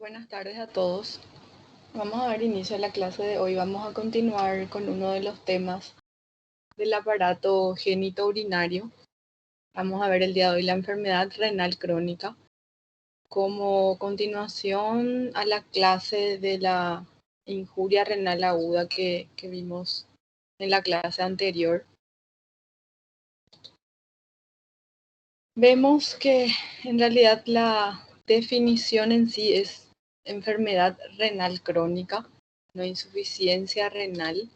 Buenas tardes a todos. Vamos a dar inicio a la clase de hoy. Vamos a continuar con uno de los temas del aparato genitourinario. Vamos a ver el día de hoy la enfermedad renal crónica como continuación a la clase de la injuria renal aguda que vimos en la clase anterior. Vemos que en realidad la definición en sí es enfermedad renal crónica, no insuficiencia renal.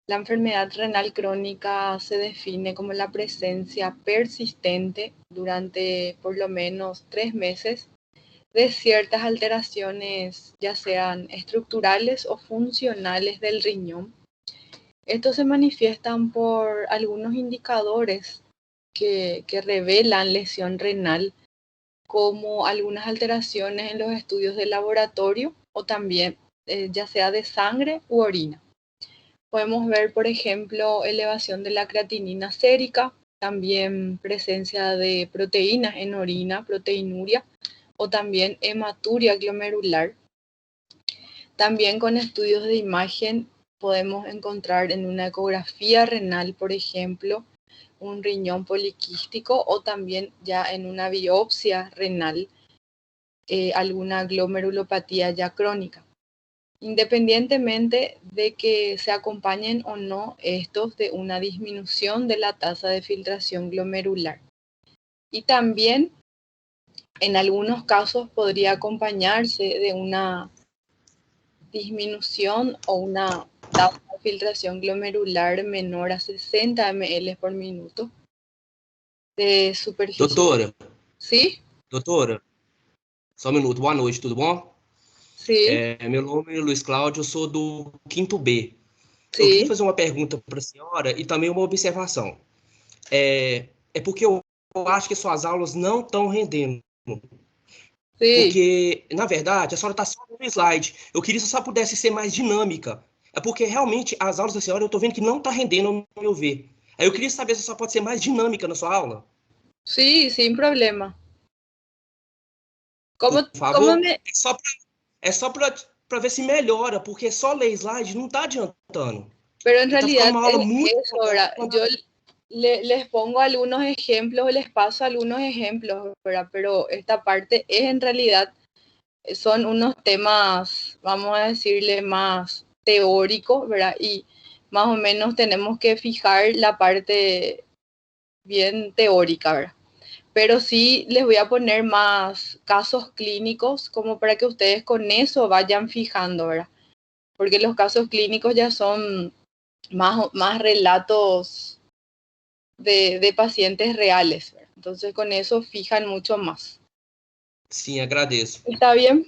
La enfermedad renal crónica se define como la presencia persistente durante por lo menos 3 meses de ciertas alteraciones, ya sean estructurales o funcionales del riñón. Estos se manifiestan por algunos indicadores que revelan lesión renal, como algunas alteraciones en los estudios de laboratorio o también ya sea de sangre u orina. Podemos ver, por ejemplo, elevación de la creatinina sérica, también presencia de proteínas en orina, proteinuria, o también hematuria glomerular. También con estudios de imagen podemos encontrar en una ecografía renal, por ejemplo, un riñón poliquístico o también ya en una biopsia renal, alguna glomerulopatía ya crónica, independientemente de que se acompañen o no estos de una disminución de la tasa de filtración glomerular. Y también en algunos casos podría acompañarse de una disminución o una tasa de filtración glomerular menor a 60 ml por minuto de superficie. Doutora, ¿Sí? Só um minuto. Boa noite, tudo bom? Sí, Meu nome é Luiz Cláudio, eu sou do quinto B. Eu queria sí, fazer uma pergunta para a senhora e também uma observação. É porque eu acho que suas aulas não estão rendendo. sí. Porque, na verdade, a senhora está só no slide. Eu queria que a senhora pudesse ser mais dinâmica. É porque realmente as aulas da senhora eu estou vendo que não está rendendo ao meu ver. Aí eu queria saber se a senhora pode ser mais dinâmica na sua aula. Sí, sin problema. Por ¿Cómo favor. me, É só para ver se melhora, porque só ler slide não está adiantando. pero en E tá ficando realidad uma aula es muito eso, ¿verdad? monótona. Yo les pongo algunos ejemplos, les paso algunos ejemplos, ¿verdad? Pero esta parte es en realidad, son unos temas, vamos a decirle, más teóricos, ¿verdad? Y más o menos tenemos que fijar la parte bien teórica, ¿verdad? Pero sí les voy a poner más casos clínicos como para que ustedes con eso vayan fijando, ¿verdad? Porque los casos clínicos ya son más relatos de pacientes reales, ¿verdad? Entonces con eso fijan mucho más. Sim, agradeço. ¿Está bien?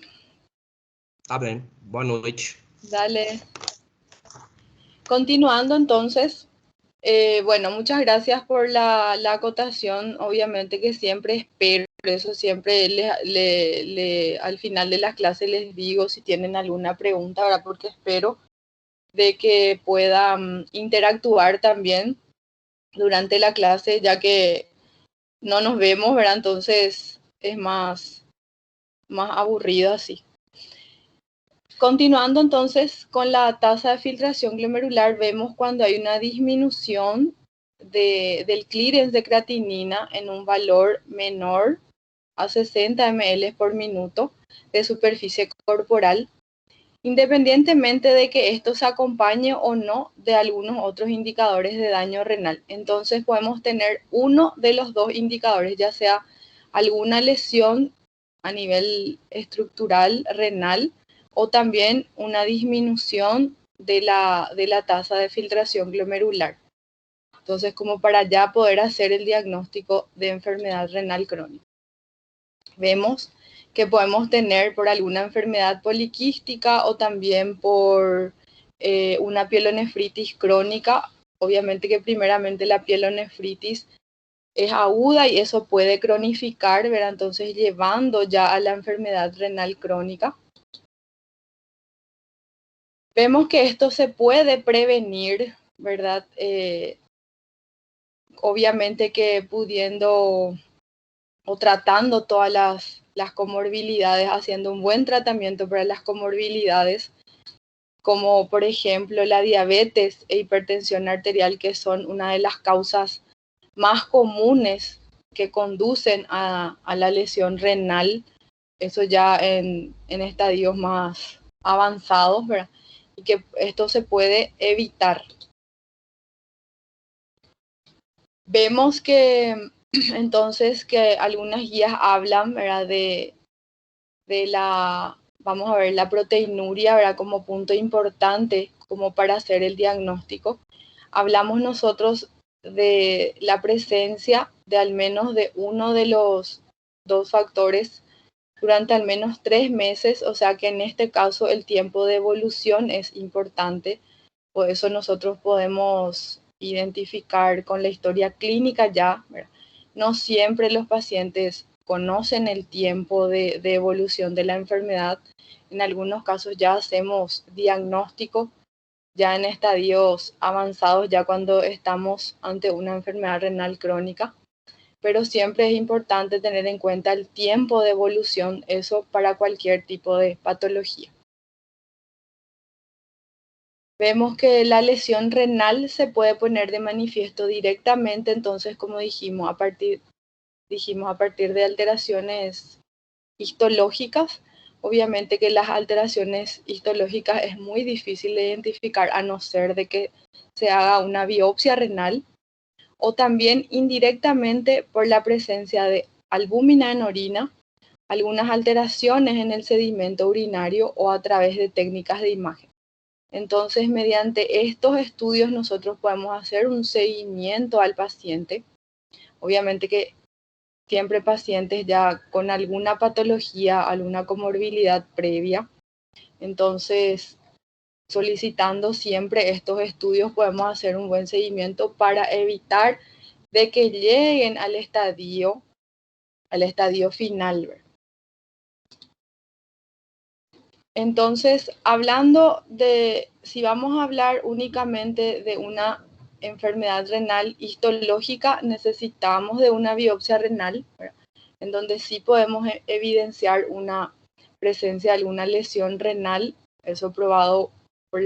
Tá bem. Boa noite. Dale. Continuando entonces, bueno, muchas gracias por la acotación. Obviamente que siempre espero, por eso siempre al final de la clase les digo si tienen alguna pregunta, ¿verdad? Porque espero de que puedan interactuar también durante la clase, ya que no nos vemos, ¿verdad? Entonces es más aburrido así. Continuando entonces con la tasa de filtración glomerular, vemos cuando hay una disminución del clearance de creatinina en un valor menor a 60 ml por minuto de superficie corporal, independientemente de que esto se acompañe o no de algunos otros indicadores de daño renal. Entonces podemos tener uno de los dos indicadores, ya sea alguna lesión a nivel estructural renal o también una disminución de la tasa de filtración glomerular. Entonces, como para ya poder hacer el diagnóstico de enfermedad renal crónica. Vemos que podemos tener por alguna enfermedad poliquística o también por una pielonefritis crónica. Obviamente que primeramente la pielonefritis es aguda y eso puede cronificar, ¿verdad? Entonces llevando ya a la enfermedad renal crónica. Vemos que esto se puede prevenir, ¿verdad? Obviamente que pudiendo o tratando todas las comorbilidades, haciendo un buen tratamiento para las comorbilidades, como por ejemplo la diabetes e hipertensión arterial, que son una de las causas más comunes que conducen a la lesión renal, eso ya en estadios más avanzados, ¿verdad? Y que esto se puede evitar. Vemos que entonces que algunas guías hablan, ¿verdad? de la, vamos a ver, la proteinuria, ¿verdad? Como punto importante como para hacer el diagnóstico. Hablamos nosotros de la presencia de al menos de uno de los dos factores durante al menos 3 meses, o sea que en este caso el tiempo de evolución es importante. Por eso nosotros podemos identificar con la historia clínica ya, ¿verdad? No siempre los pacientes conocen el tiempo de evolución de la enfermedad. En algunos casos ya hacemos diagnóstico ya en estadios avanzados, ya cuando estamos ante una enfermedad renal crónica. Pero siempre es importante tener en cuenta el tiempo de evolución, eso para cualquier tipo de patología. Vemos que la lesión renal se puede poner de manifiesto directamente, entonces, como dijimos, a partir de alteraciones histológicas. Obviamente que las alteraciones histológicas es muy difícil de identificar a no ser de que se haga una biopsia renal, o también indirectamente por la presencia de albúmina en orina, algunas alteraciones en el sedimento urinario o a través de técnicas de imagen. Entonces, mediante estos estudios nosotros podemos hacer un seguimiento al paciente. Obviamente que siempre pacientes ya con alguna patología, alguna comorbilidad previa. Entonces, solicitando siempre estos estudios podemos hacer un buen seguimiento para evitar de que lleguen al estadio final. Entonces, hablando de, si vamos a hablar únicamente de una enfermedad renal histológica, necesitamos de una biopsia renal, ¿verdad? En donde sí podemos evidenciar una presencia de alguna lesión renal, eso probado por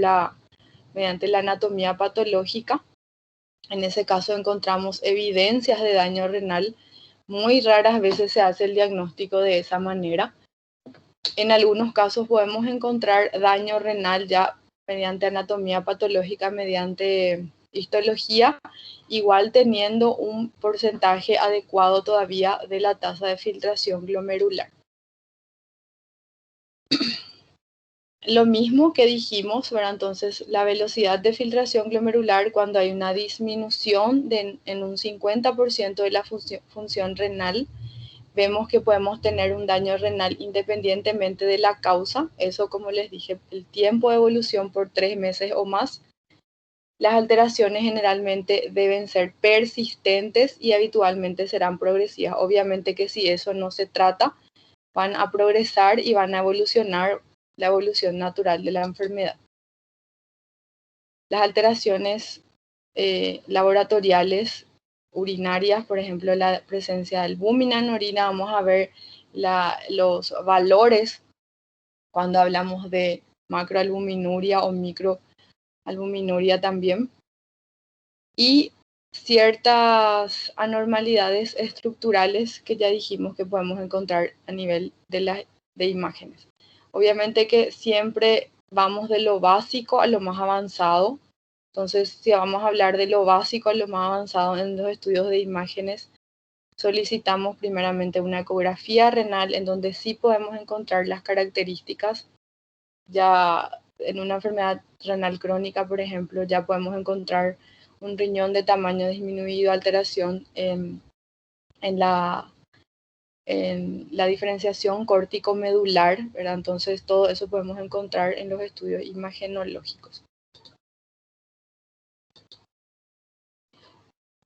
mediante la anatomía patológica. En ese caso encontramos evidencias de daño renal. Muy raras veces se hace el diagnóstico de esa manera. En algunos casos podemos encontrar daño renal ya mediante anatomía patológica, mediante histología, igual teniendo un porcentaje adecuado todavía de la tasa de filtración glomerular. Lo mismo que dijimos, ¿verdad? Entonces, la velocidad de filtración glomerular cuando hay una disminución en un 50% de la función renal, vemos que podemos tener un daño renal independientemente de la causa. Eso, como les dije, el tiempo de evolución por 3 meses o más. Las alteraciones generalmente deben ser persistentes y habitualmente serán progresivas. Obviamente que si eso no se trata, van a progresar y van a evolucionar la evolución natural de la enfermedad. Las alteraciones laboratoriales urinarias, por ejemplo, la presencia de albúmina en orina, vamos a ver los valores cuando hablamos de macroalbuminuria o microalbuminuria también. Y ciertas anormalidades estructurales que ya dijimos que podemos encontrar a nivel de imágenes. Obviamente que siempre vamos de lo básico a lo más avanzado. Entonces, si vamos a hablar de lo básico a lo más avanzado en los estudios de imágenes, solicitamos primeramente una ecografía renal en donde sí podemos encontrar las características. Ya en una enfermedad renal crónica, por ejemplo, ya podemos encontrar un riñón de tamaño disminuido, alteración en la diferenciación córtico-medular, ¿verdad? Entonces todo eso podemos encontrar en los estudios imagenológicos.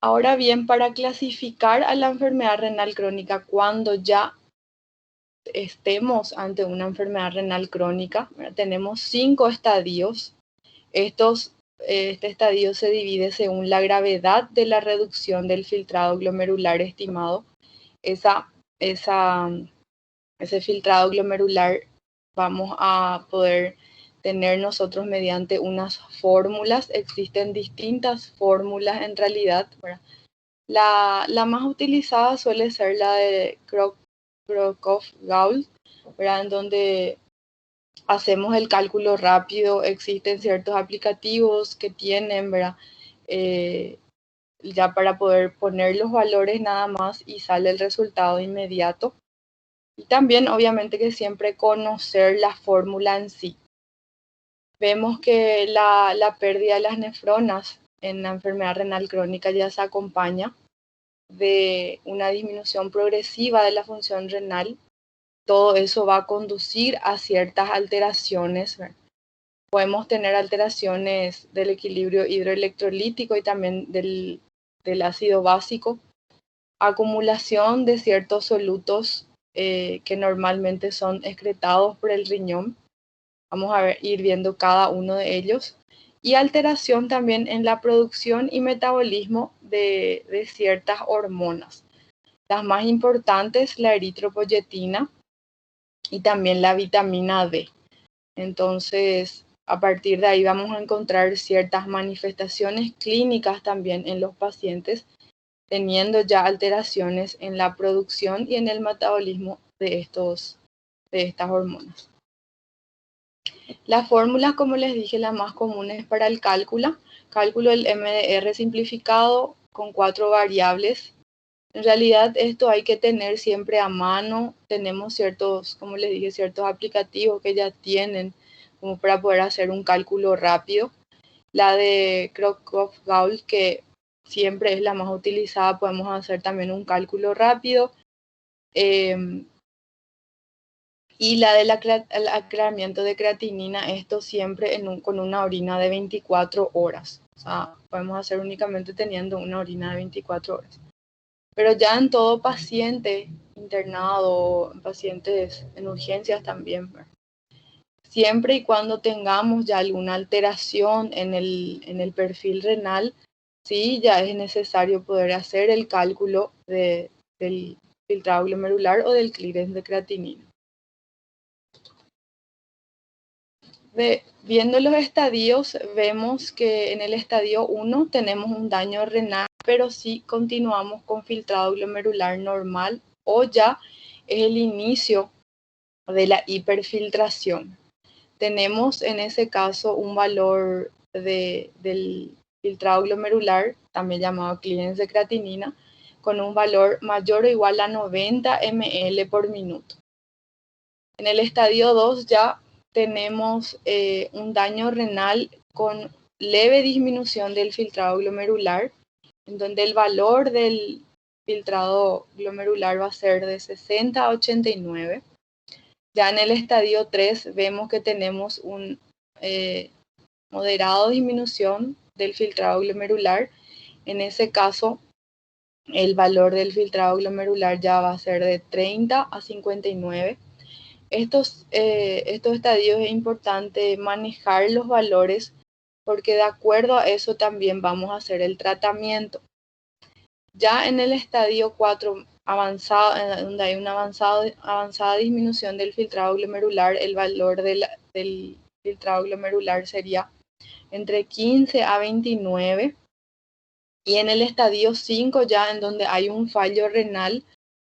Ahora bien, para clasificar a la enfermedad renal crónica cuando ya estemos ante una enfermedad renal crónica, ¿verdad? Tenemos 5 estadios. Este estadio se divide según la gravedad de la reducción del filtrado glomerular estimado. Esa Ese filtrado glomerular vamos a poder tener nosotros mediante unas fórmulas. Existen distintas fórmulas en realidad, ¿verdad? La más utilizada suele ser la de Crocroft-Gault, ¿verdad? En donde hacemos el cálculo rápido. Existen ciertos aplicativos que tienen, ¿verdad? Ya para poder poner los valores nada más y sale el resultado inmediato. Y también obviamente que siempre conocer la fórmula en sí. Vemos que la pérdida de las nefronas en la enfermedad renal crónica ya se acompaña de una disminución progresiva de la función renal. Todo eso va a conducir a ciertas alteraciones, ¿verdad? Podemos tener alteraciones del equilibrio hidroelectrolítico y también del ácido básico, acumulación de ciertos solutos que normalmente son excretados por el riñón. Vamos a ir viendo cada uno de ellos. Y alteración también en la producción y metabolismo de ciertas hormonas. Las más importantes, la eritropoyetina y también la vitamina D. Entonces, a partir de ahí vamos a encontrar ciertas manifestaciones clínicas también en los pacientes, teniendo ya alteraciones en la producción y en el metabolismo de estas hormonas. Las fórmulas, como les dije, las más comunes para el cálculo del MDR simplificado con 4 variables. En realidad esto hay que tener siempre a mano. Tenemos ciertos, como les dije, ciertos aplicativos que ya tienen como para poder hacer un cálculo rápido. La de Crocroft-Gault, que siempre es la más utilizada, podemos hacer también un cálculo rápido. Y la del aclaramiento de creatinina, esto siempre con una orina de 24 horas. O sea, podemos hacer únicamente teniendo una orina de 24 horas. Pero ya en todo paciente internado, pacientes en urgencias también, ¿verdad? Siempre y cuando tengamos ya alguna alteración en el perfil renal, sí, ya es necesario poder hacer el cálculo del filtrado glomerular o del clearance de creatinina. Viendo los estadios, vemos que en el estadio 1 tenemos un daño renal, pero sí continuamos con filtrado glomerular normal o ya es el inicio de la hiperfiltración. Tenemos en ese caso un valor del filtrado glomerular, también llamado clearance de creatinina, con un valor mayor o igual a 90 ml por minuto. En el estadio 2 ya tenemos un daño renal con leve disminución del filtrado glomerular, en donde el valor del filtrado glomerular va a ser de 60 a 89. Ya en el estadio 3 vemos que tenemos un moderado disminución del filtrado glomerular. En ese caso, el valor del filtrado glomerular ya va a ser de 30 a 59. Estos estadios es importante manejar los valores porque de acuerdo a eso también vamos a hacer el tratamiento. Ya en el estadio 4 avanzado, donde hay una avanzada disminución del filtrado glomerular, el valor del filtrado glomerular sería entre 15 a 29. Y en el estadio 5 ya en donde hay un fallo renal,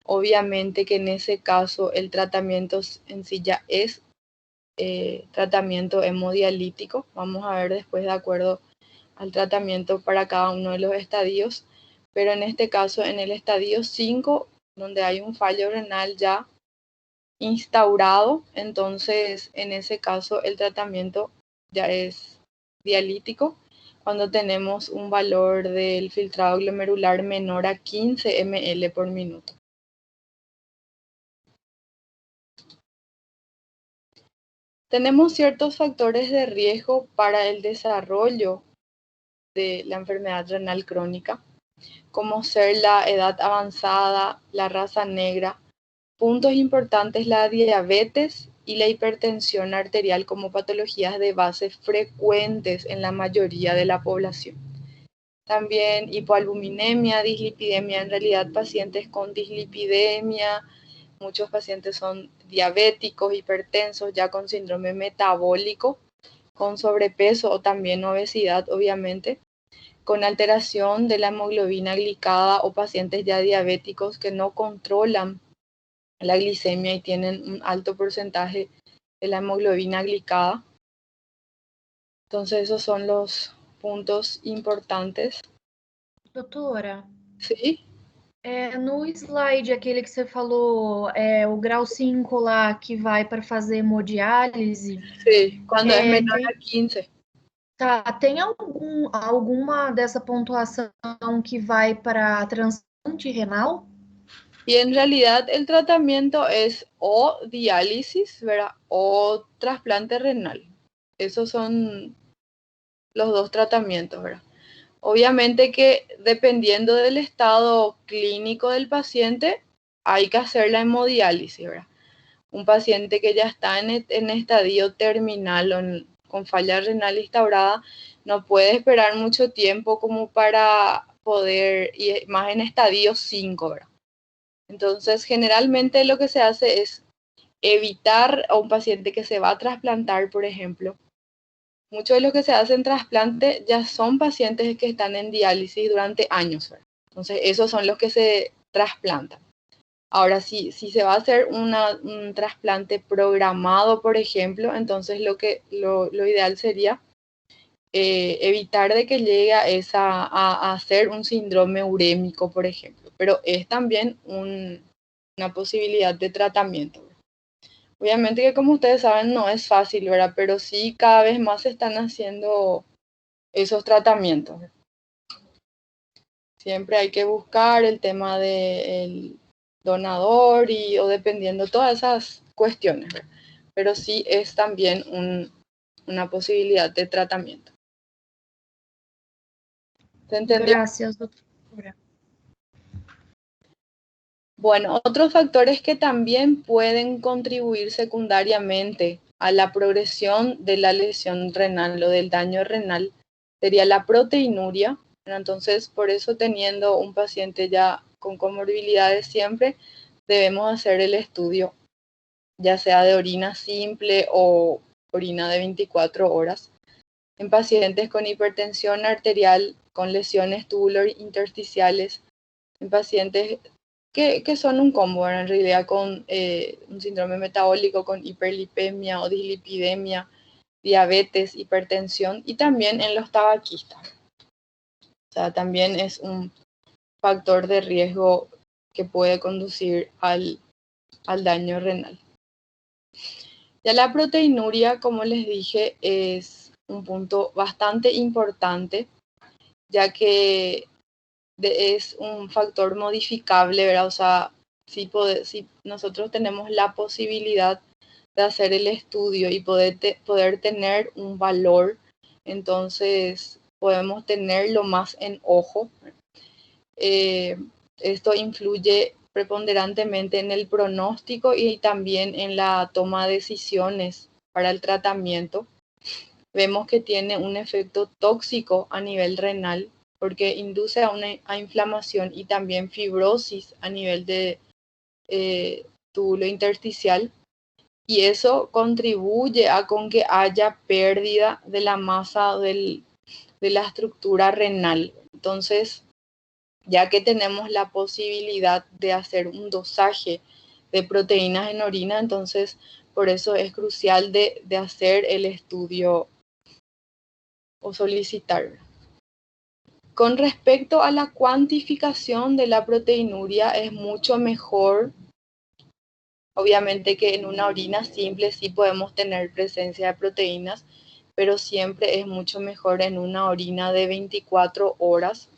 obviamente que en ese caso el tratamiento en sí ya es tratamiento hemodialítico. Vamos a ver después de acuerdo al tratamiento para cada uno de los estadios. Pero en este caso, en el estadio 5, donde hay un fallo renal ya instaurado, entonces en ese caso el tratamiento ya es dialítico cuando tenemos un valor del filtrado glomerular menor a 15 ml por minuto. Tenemos ciertos factores de riesgo para el desarrollo de la enfermedad renal crónica, como ser la edad avanzada, la raza negra. Puntos importantes, la diabetes y la hipertensión arterial como patologías de base frecuentes en la mayoría de la población. También hipoalbuminemia, dislipidemia, en realidad pacientes con dislipidemia, muchos pacientes son diabéticos, hipertensos, ya con síndrome metabólico, con sobrepeso o también obesidad, obviamente, con alteración de la hemoglobina glicada o pacientes ya diabéticos que no controlan la glicemia y tienen un alto porcentaje de la hemoglobina glicada. Entonces esos son los puntos importantes. Doutora, Sí, no slide aquele que você falou, o grau 5 lá que vai para fazer hemodiálise, sí, cuando es menor tem, a 15. tá, tem alguma dessa pontuação que vai para transplante renal? Y en realidad el tratamiento es o diálisis, ¿verdad? O trasplante renal. Esos son los dos tratamientos, ¿verdad? Obviamente que dependiendo del estado clínico del paciente, hay que hacer la hemodiálisis, ¿verdad? Un paciente que ya está en estadio terminal o con falla renal instaurada, no puede esperar mucho tiempo como para poder, y más en estadio 5, ¿verdad? Entonces, generalmente lo que se hace es evitar a un paciente que se va a trasplantar, por ejemplo. Muchos de los que se hacen trasplante ya son pacientes que están en diálisis durante años, ¿verdad? Entonces, esos son los que se trasplantan. Ahora, si se va a hacer un trasplante programado, por ejemplo, entonces lo ideal sería evitar de que llegue a hacer un síndrome urémico, por ejemplo. Pero es también una posibilidad de tratamiento. Obviamente que como ustedes saben no es fácil, ¿verdad? Pero sí cada vez más se están haciendo esos tratamientos. Siempre hay que buscar el tema del donador o dependiendo todas esas cuestiones, ¿verdad? Pero sí es también una posibilidad de tratamiento. ¿Se entendió? Gracias, doutora. Bueno, otros factores que también pueden contribuir secundariamente a la progresión de la lesión renal o del daño renal sería la proteinuria. Entonces, por eso teniendo un paciente ya con comorbilidades siempre debemos hacer el estudio, ya sea de orina simple o orina de 24 horas. En pacientes con hipertensión arterial, con lesiones tubular-intersticiales, en pacientes que son un combo, en realidad con un síndrome metabólico, con hiperlipemia o dislipidemia, diabetes, hipertensión y también en los tabaquistas. O sea, también es un factor de riesgo que puede conducir al daño renal. Ya la proteinuria, como les dije, es un punto bastante importante, ya que es un factor modificable, ¿verdad? O sea, si nosotros tenemos la posibilidad de hacer el estudio y poder tener un valor, entonces podemos tenerlo más en ojo. Esto influye preponderantemente en el pronóstico y también en la toma de decisiones para el tratamiento. Vemos que tiene un efecto tóxico a nivel renal porque induce a inflamación y también fibrosis a nivel de túbulo intersticial, y eso contribuye a con que haya pérdida de la masa de la estructura renal. Entonces, ya que tenemos la posibilidad de hacer un dosaje de proteínas en orina, entonces por eso es crucial de hacer el estudio o solicitar. Con respecto a la cuantificación de la proteinuria, es mucho mejor, obviamente que en una orina simple sí podemos tener presencia de proteínas, pero siempre es mucho mejor en una orina de 24 horas,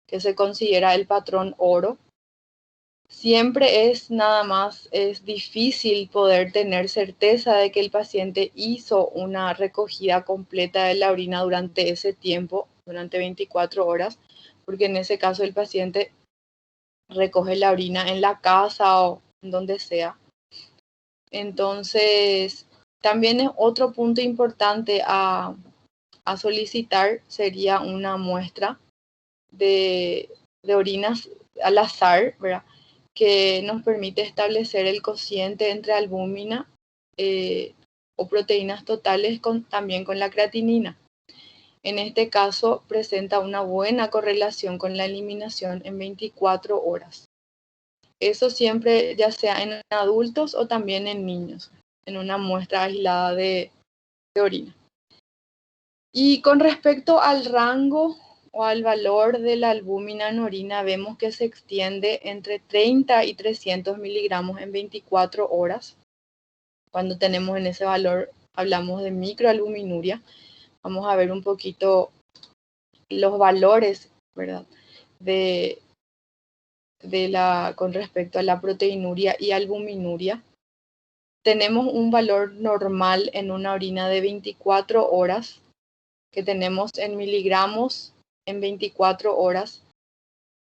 que se considera el patrón oro. Siempre es difícil poder tener certeza de que el paciente hizo una recogida completa de la orina durante ese tiempo, durante 24 horas, porque en ese caso el paciente recoge la orina en la casa o en donde sea. Entonces, también es otro punto importante a solicitar sería una muestra de orinas al azar, ¿verdad? que nos permite establecer el cociente entre albúmina o proteínas totales también con la creatinina. En este caso presenta una buena correlación con la eliminación en 24 horas. Eso siempre, ya sea en adultos o también en niños, en una muestra aislada de orina. Y con respecto al rango o al valor de la albúmina en orina, vemos que se extiende entre 30 y 300 miligramos en 24 horas. Cuando tenemos en ese valor, hablamos de microalbuminuria. Vamos a ver un poquito los valores, ¿verdad? Con respecto a la proteinuria y albuminuria. Tenemos un valor normal en una orina de 24 horas, que tenemos en miligramos en 24 horas.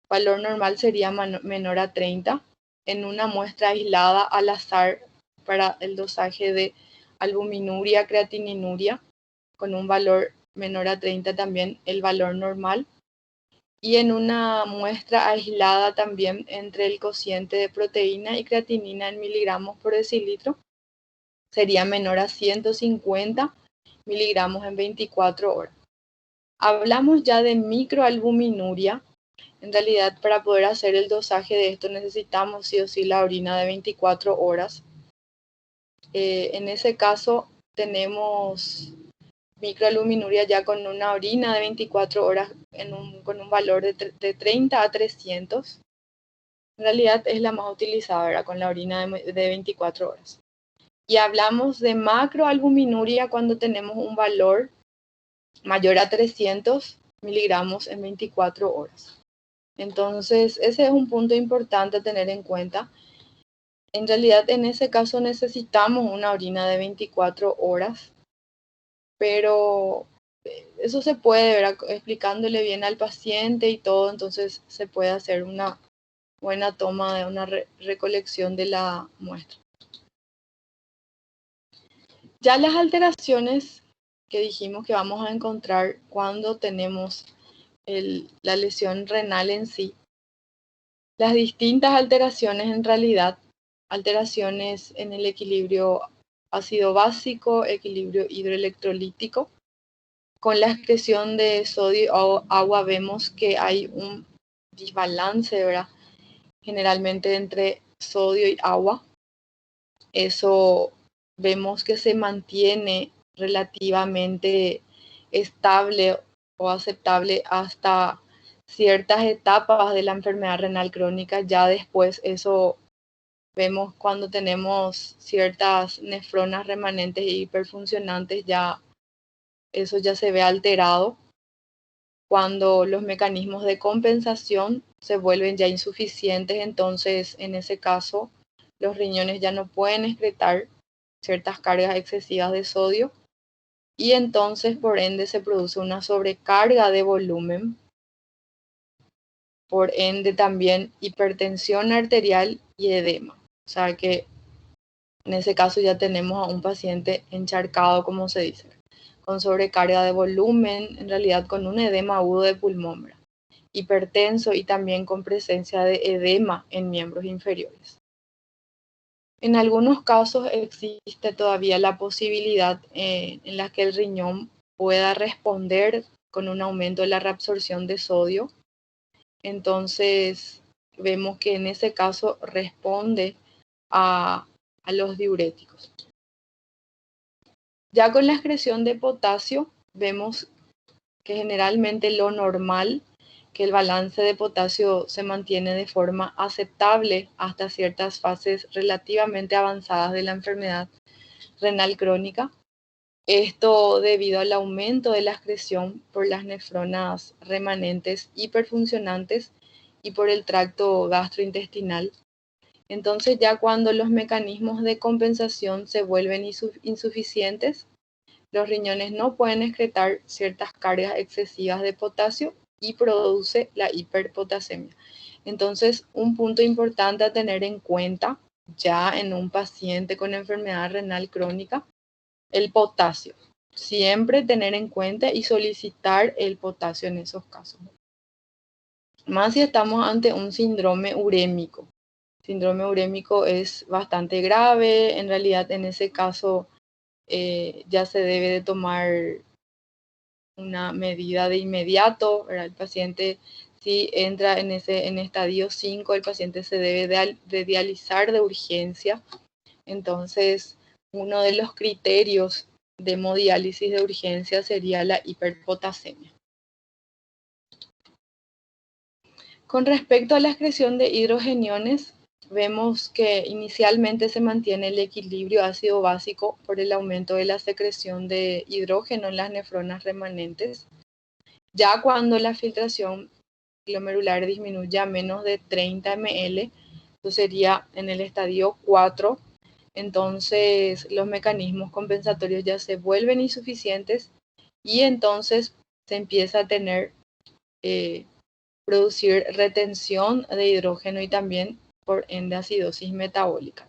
Valor normal sería menor a 30. En una muestra aislada al azar para el dosaje de albuminuria, creatininuria, con un valor menor a 30 también el valor normal. Y en una muestra aislada también entre el cociente de proteína y creatinina en miligramos por decilitro, sería menor a 150 miligramos en 24 horas. Hablamos ya de microalbuminuria. En realidad, para poder hacer el dosaje de esto necesitamos sí o sí la orina de 24 horas. En ese caso tenemos microalbuminuria ya con una orina de 24 horas con un valor de 30 a 300. En realidad es la más utilizada, ¿verdad? Con la orina de 24 horas. Y hablamos de macroalbuminuria cuando tenemos un valor mayor a 300 miligramos en 24 horas. Entonces, ese es un punto importante a tener en cuenta. En realidad, en ese caso necesitamos una orina de 24 horas, pero eso se puede ver explicándole bien al paciente y todo, entonces se puede hacer una buena toma de una recolección de la muestra. Ya las alteraciones que dijimos que vamos a encontrar cuando tenemos la lesión renal en sí, las distintas alteraciones en realidad, alteraciones en el equilibrio ácido básico, equilibrio hidroelectrolítico. Con la excreción de sodio o agua vemos que hay un desbalance, ¿verdad? Generalmente entre sodio y agua. Eso vemos que se mantiene relativamente estable o aceptable hasta ciertas etapas de la enfermedad renal crónica. Ya después eso vemos cuando tenemos ciertas nefronas remanentes y hiperfuncionantes, ya eso ya se ve alterado. Cuando los mecanismos de compensación se vuelven ya insuficientes, entonces en ese caso los riñones ya no pueden excretar ciertas cargas excesivas de sodio y entonces por ende se produce una sobrecarga de volumen, por ende también hipertensión arterial y edema. O sea que en ese caso ya tenemos a un paciente encharcado, como se dice, con sobrecarga de volumen, en realidad con un edema agudo de pulmón, hipertenso y también con presencia de edema en miembros inferiores. En algunos casos existe todavía la posibilidad en la que el riñón pueda responder con un aumento de la reabsorción de sodio. Entonces vemos que en ese caso responde a los diuréticos. Ya con la excreción de potasio vemos que generalmente lo normal, que el balance de potasio se mantiene de forma aceptable hasta ciertas fases relativamente avanzadas de la enfermedad renal crónica. Esto debido al aumento de la excreción por las nefronas remanentes hiperfuncionantes y por el tracto gastrointestinal. Entonces ya cuando los mecanismos de compensación se vuelven insuficientes, los riñones no pueden excretar ciertas cargas excesivas de potasio y produce la hiperpotasemia. Entonces, un punto importante a tener en cuenta ya en un paciente con enfermedad renal crónica, el potasio. Siempre tener en cuenta y solicitar el potasio en esos casos. Más si estamos ante un síndrome urémico. síndrome urémico es bastante grave. En realidad, en ese caso, ya se debe de tomar una medida de inmediato, ¿verdad? El paciente, si entra en estadio 5, el paciente se debe de dializar de urgencia. Entonces, uno de los criterios de hemodiálisis de urgencia sería la hiperpotasemia. Con respecto a la excreción de hidrogeniones, vemos que inicialmente se mantiene el equilibrio ácido básico por el aumento de la secreción de hidrógeno en las nefronas remanentes. Ya cuando la filtración glomerular disminuye a menos de 30 ml, eso sería en el estadio 4, entonces los mecanismos compensatorios ya se vuelven insuficientes y entonces se empieza a tener producir retención de hidrógeno y también por ende acidosis metabólica.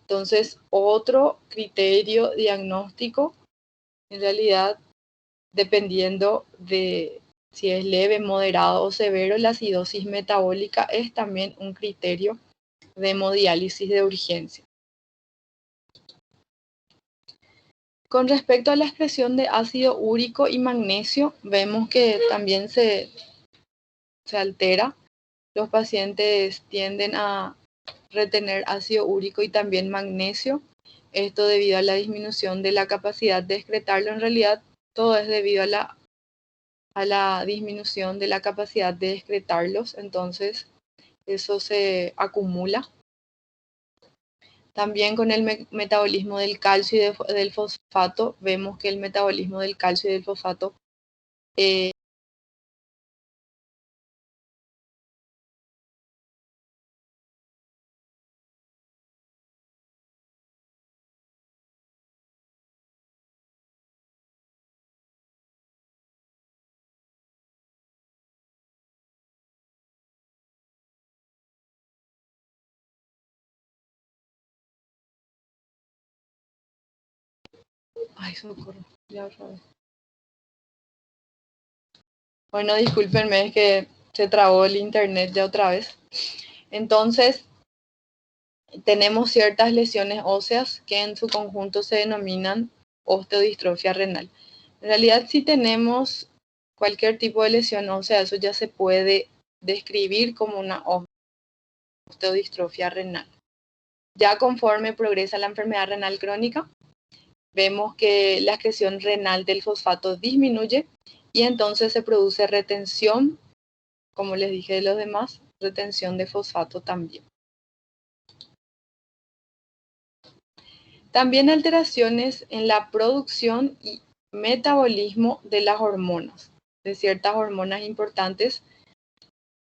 Entonces, otro criterio diagnóstico, en realidad, dependiendo de si es leve, moderado o severo, la acidosis metabólica es también un criterio de hemodiálisis de urgencia. Con respecto a la excreción de ácido úrico y magnesio, vemos que también se altera. Los pacientes tienden a retener ácido úrico y también magnesio. Esto debido a la disminución de la capacidad de excretarlo. En realidad, todo es debido a la disminución de la capacidad de excretarlos. Entonces, eso se acumula. También con el metabolismo del calcio y del fosfato, vemos que el metabolismo del calcio y del fosfato Ay, socorro, ya otra vez. Bueno, discúlpenme, es que se trabó el internet ya otra vez. Entonces, tenemos ciertas lesiones óseas que en su conjunto se denominan osteodistrofia renal. En realidad, si tenemos cualquier tipo de lesión ósea, eso ya se puede describir como una osteodistrofia renal. Ya conforme progresa la enfermedad renal crónica, vemos que la excreción renal del fosfato disminuye y entonces se produce retención, como les dije de los demás, retención de fosfato también. También alteraciones en la producción y metabolismo de las hormonas, de ciertas hormonas importantes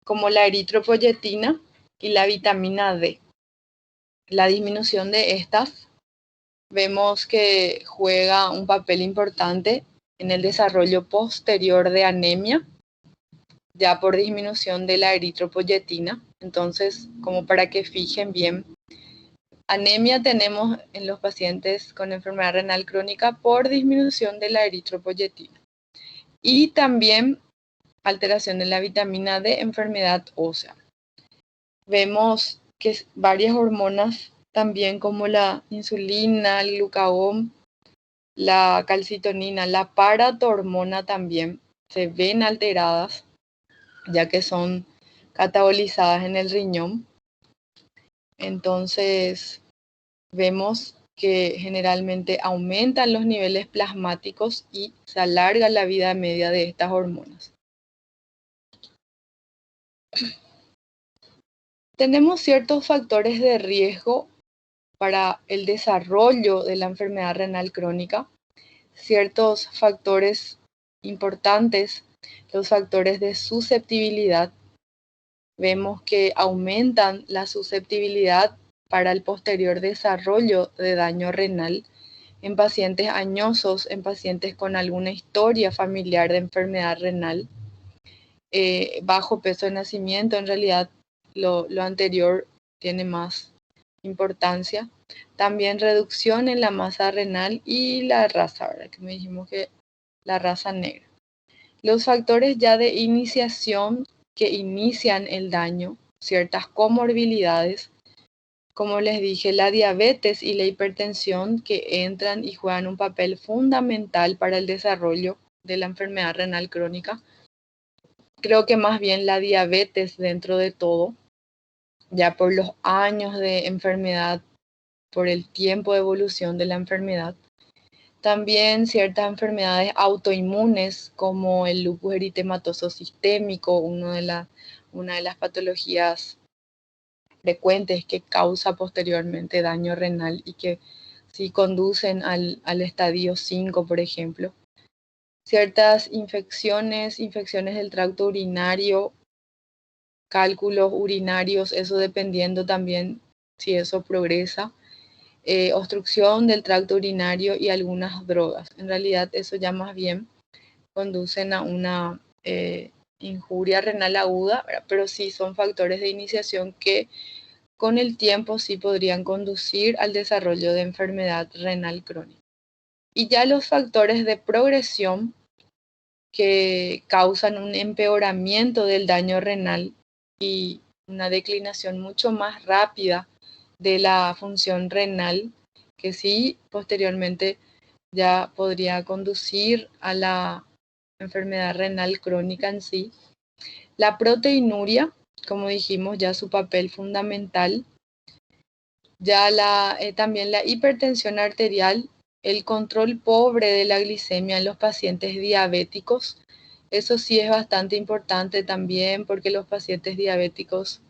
como la eritropoyetina y la vitamina D. La disminución de estas vemos que juega un papel importante en el desarrollo posterior de anemia, ya por disminución de la eritropoyetina. Entonces, como para que fijen bien, anemia tenemos en los pacientes con enfermedad renal crónica por disminución de la eritropoyetina. Y también alteración de la vitamina D, enfermedad ósea. Vemos que varias hormonas también como la insulina, el glucagón, la calcitonina, la paratormona también se ven alteradas, ya que son catabolizadas en el riñón. Entonces, vemos que generalmente aumentan los niveles plasmáticos y se alarga la vida media de estas hormonas. Tenemos ciertos factores de riesgo para el desarrollo de la enfermedad renal crónica, ciertos factores importantes, los factores de susceptibilidad. Vemos que aumentan la susceptibilidad para el posterior desarrollo de daño renal en pacientes añosos, en pacientes con alguna historia familiar de enfermedad renal, bajo peso de nacimiento. En realidad, lo anterior tiene más importancia. También reducción en la masa renal y la raza, ¿verdad? Que me dijimos que la raza negra. Los factores ya de iniciación que inician el daño, ciertas comorbilidades, como les dije, la diabetes y la hipertensión que entran y juegan un papel fundamental para el desarrollo de la enfermedad renal crónica. Creo que más bien la diabetes dentro de todo, ya por los años de enfermedad, por el tiempo de evolución de la enfermedad. También ciertas enfermedades autoinmunes como el lupus eritematoso sistémico, una de las patologías frecuentes que causa posteriormente daño renal y que sí conducen al estadio 5, por ejemplo. Ciertas infecciones del tracto urinario, cálculos urinarios, eso dependiendo también si eso progresa. Obstrucción del tracto urinario y algunas drogas. En realidad eso ya más bien conducen a una injuria renal aguda, ¿verdad? Pero sí son factores de iniciación que con el tiempo sí podrían conducir al desarrollo de enfermedad renal crónica. Y ya los factores de progresión que causan un empeoramiento del daño renal y una declinación mucho más rápida de la función renal, que sí posteriormente ya podría conducir a la enfermedad renal crónica en sí. La proteinuria, como dijimos, ya su papel fundamental. Ya también la hipertensión arterial, el control pobre de la glicemia en los pacientes diabéticos. Eso sí es bastante importante también porque los pacientes diabéticos,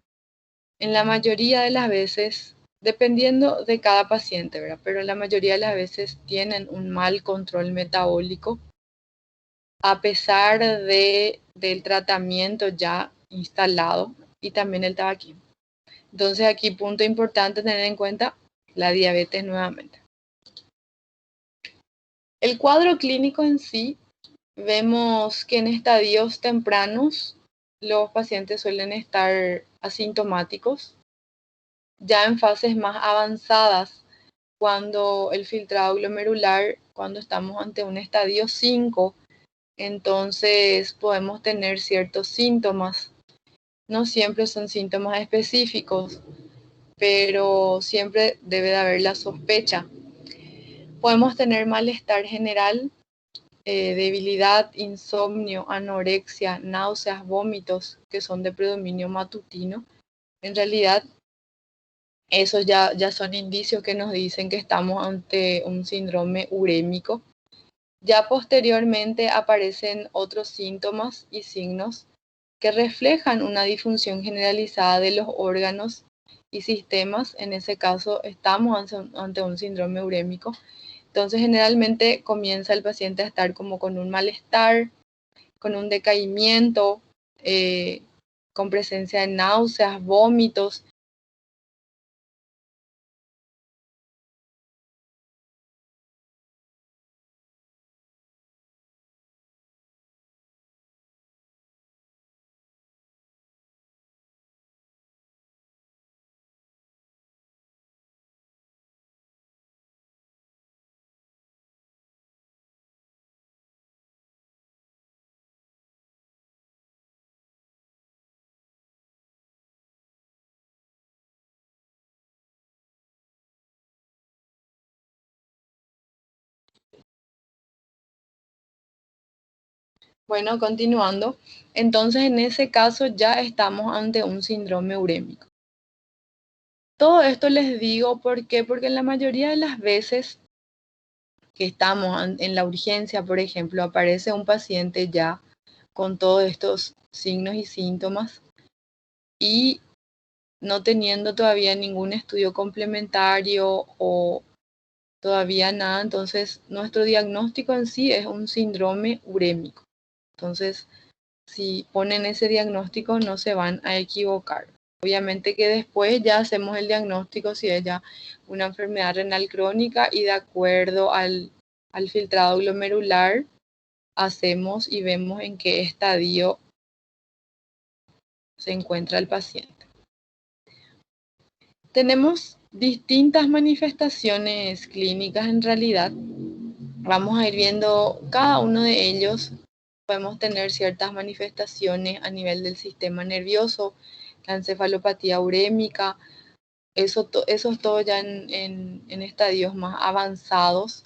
en la mayoría de las veces, dependiendo de cada paciente, ¿verdad? Pero la mayoría de las veces tienen un mal control metabólico a pesar del tratamiento ya instalado y también el tabaquismo. Entonces aquí punto importante tener en cuenta la diabetes nuevamente. El cuadro clínico en sí, vemos que en estadios tempranos los pacientes suelen estar asintomáticos. Ya en fases más avanzadas, cuando el filtrado glomerular, cuando estamos ante un estadio 5, entonces podemos tener ciertos síntomas. No siempre son síntomas específicos, pero siempre debe de haber la sospecha. Podemos tener malestar general, debilidad, insomnio, anorexia, náuseas, vómitos, que son de predominio matutino. En realidad, esos ya son indicios que nos dicen que estamos ante un síndrome urémico. Ya posteriormente aparecen otros síntomas y signos que reflejan una disfunción generalizada de los órganos y sistemas. En ese caso, estamos ante un síndrome urémico. Entonces, generalmente comienza el paciente a estar como con un malestar, con un decaimiento, con presencia de náuseas, vómitos. Bueno, continuando. Entonces, en ese caso ya estamos ante un síndrome urémico. Todo esto les digo, ¿por qué? Porque en la mayoría de las veces que estamos en la urgencia, por ejemplo, aparece un paciente ya con todos estos signos y síntomas y no teniendo todavía ningún estudio complementario o todavía nada, entonces nuestro diagnóstico en sí es un síndrome urémico. Entonces, si ponen ese diagnóstico no se van a equivocar. Obviamente que después ya hacemos el diagnóstico si es ya una enfermedad renal crónica y de acuerdo al filtrado glomerular hacemos y vemos en qué estadio se encuentra el paciente. Tenemos distintas manifestaciones clínicas en realidad. Vamos a ir viendo cada uno de ellos. Podemos tener ciertas manifestaciones a nivel del sistema nervioso, la encefalopatía urémica, eso es todo ya en estadios más avanzados,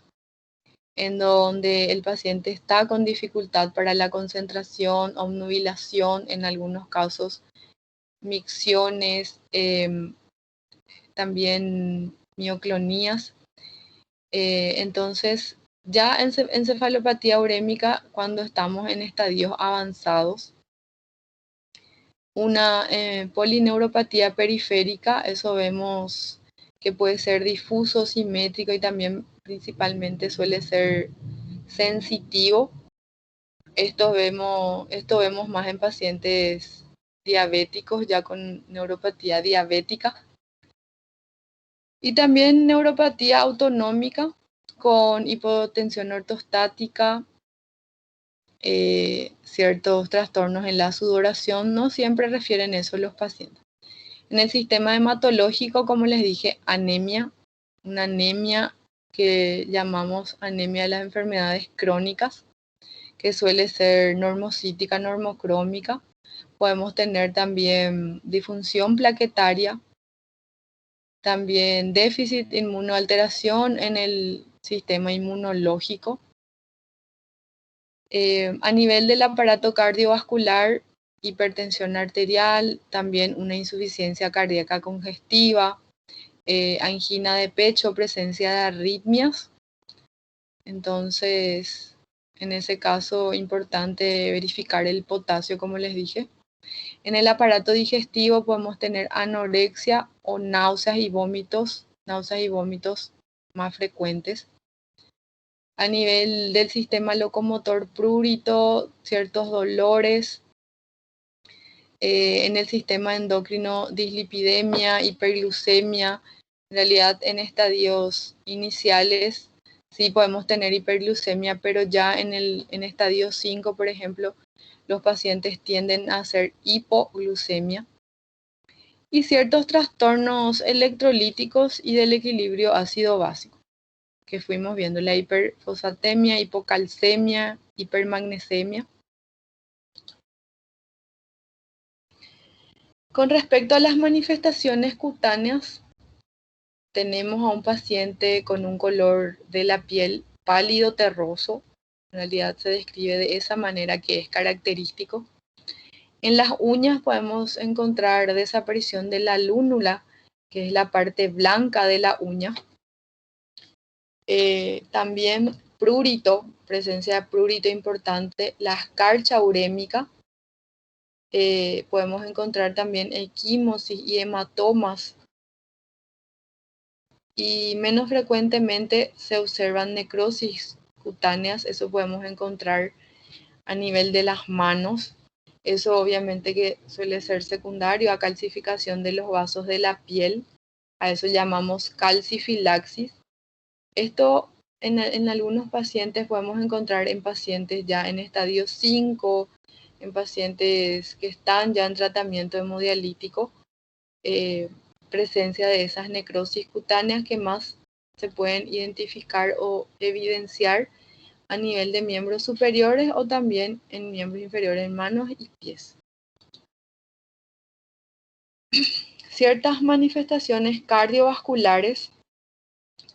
en donde el paciente está con dificultad para la concentración, obnubilación, en algunos casos micciones, también mioclonías. Entonces, ya encefalopatía urémica, cuando estamos en estadios avanzados, una polineuropatía periférica, eso vemos que puede ser difuso, simétrico y también principalmente suele ser sensitivo. Esto vemos más en pacientes diabéticos, ya con neuropatía diabética. Y también neuropatía autonómica con hipotensión ortostática, ciertos trastornos en la sudoración, no siempre refieren eso los pacientes. En el sistema hematológico, como les dije, anemia, una anemia que llamamos anemia de las enfermedades crónicas, que suele ser normocítica, normocrómica. Podemos tener también disfunción plaquetaria, también déficit inmunoalteración en el sistema inmunológico. A nivel del aparato cardiovascular, hipertensión arterial, también una insuficiencia cardíaca congestiva, angina de pecho, presencia de arritmias. Entonces, en ese caso, importante verificar el potasio, como les dije. En el aparato digestivo podemos tener anorexia o náuseas y vómitos más frecuentes. A nivel del sistema locomotor prurito, ciertos dolores. En el sistema endocrino, dislipidemia, hiperglucemia. En realidad, en estadios iniciales sí podemos tener hiperglucemia, pero ya en estadio 5, por ejemplo, los pacientes tienden a hacer hipoglucemia. Y ciertos trastornos electrolíticos y del equilibrio ácido-básico, que fuimos viendo, la hiperfosfatemia, hipocalcemia, hipermagnesemia. Con respecto a las manifestaciones cutáneas, tenemos a un paciente con un color de la piel pálido terroso. En realidad se describe de esa manera, que es característico. En las uñas podemos encontrar desaparición de la lúnula, que es la parte blanca de la uña. También prurito, presencia de prurito importante, la escarcha urémica. Podemos encontrar también equimosis y hematomas. Y menos frecuentemente se observan necrosis cutáneas, eso podemos encontrar a nivel de las manos. Eso obviamente que suele ser secundario a calcificación de los vasos de la piel, a eso llamamos calcifilaxis. Esto en algunos pacientes podemos encontrar en pacientes ya en estadio 5, en pacientes que están ya en tratamiento hemodialítico, presencia de esas necrosis cutáneas que más se pueden identificar o evidenciar a nivel de miembros superiores o también en miembros inferiores, en manos y pies. Ciertas manifestaciones cardiovasculares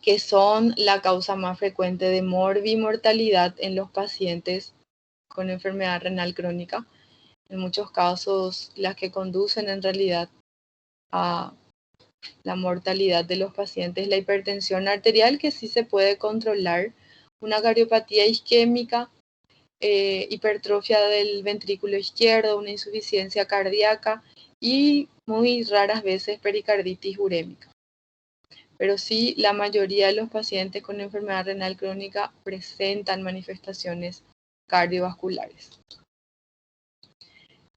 que son la causa más frecuente de morbimortalidad en los pacientes con enfermedad renal crónica. En muchos casos, las que conducen en realidad a la mortalidad de los pacientes, la hipertensión arterial, que sí se puede controlar, una cardiopatía isquémica, hipertrofia del ventrículo izquierdo, una insuficiencia cardíaca y muy raras veces pericarditis urémica. Pero sí, la mayoría de los pacientes con enfermedad renal crónica presentan manifestaciones cardiovasculares.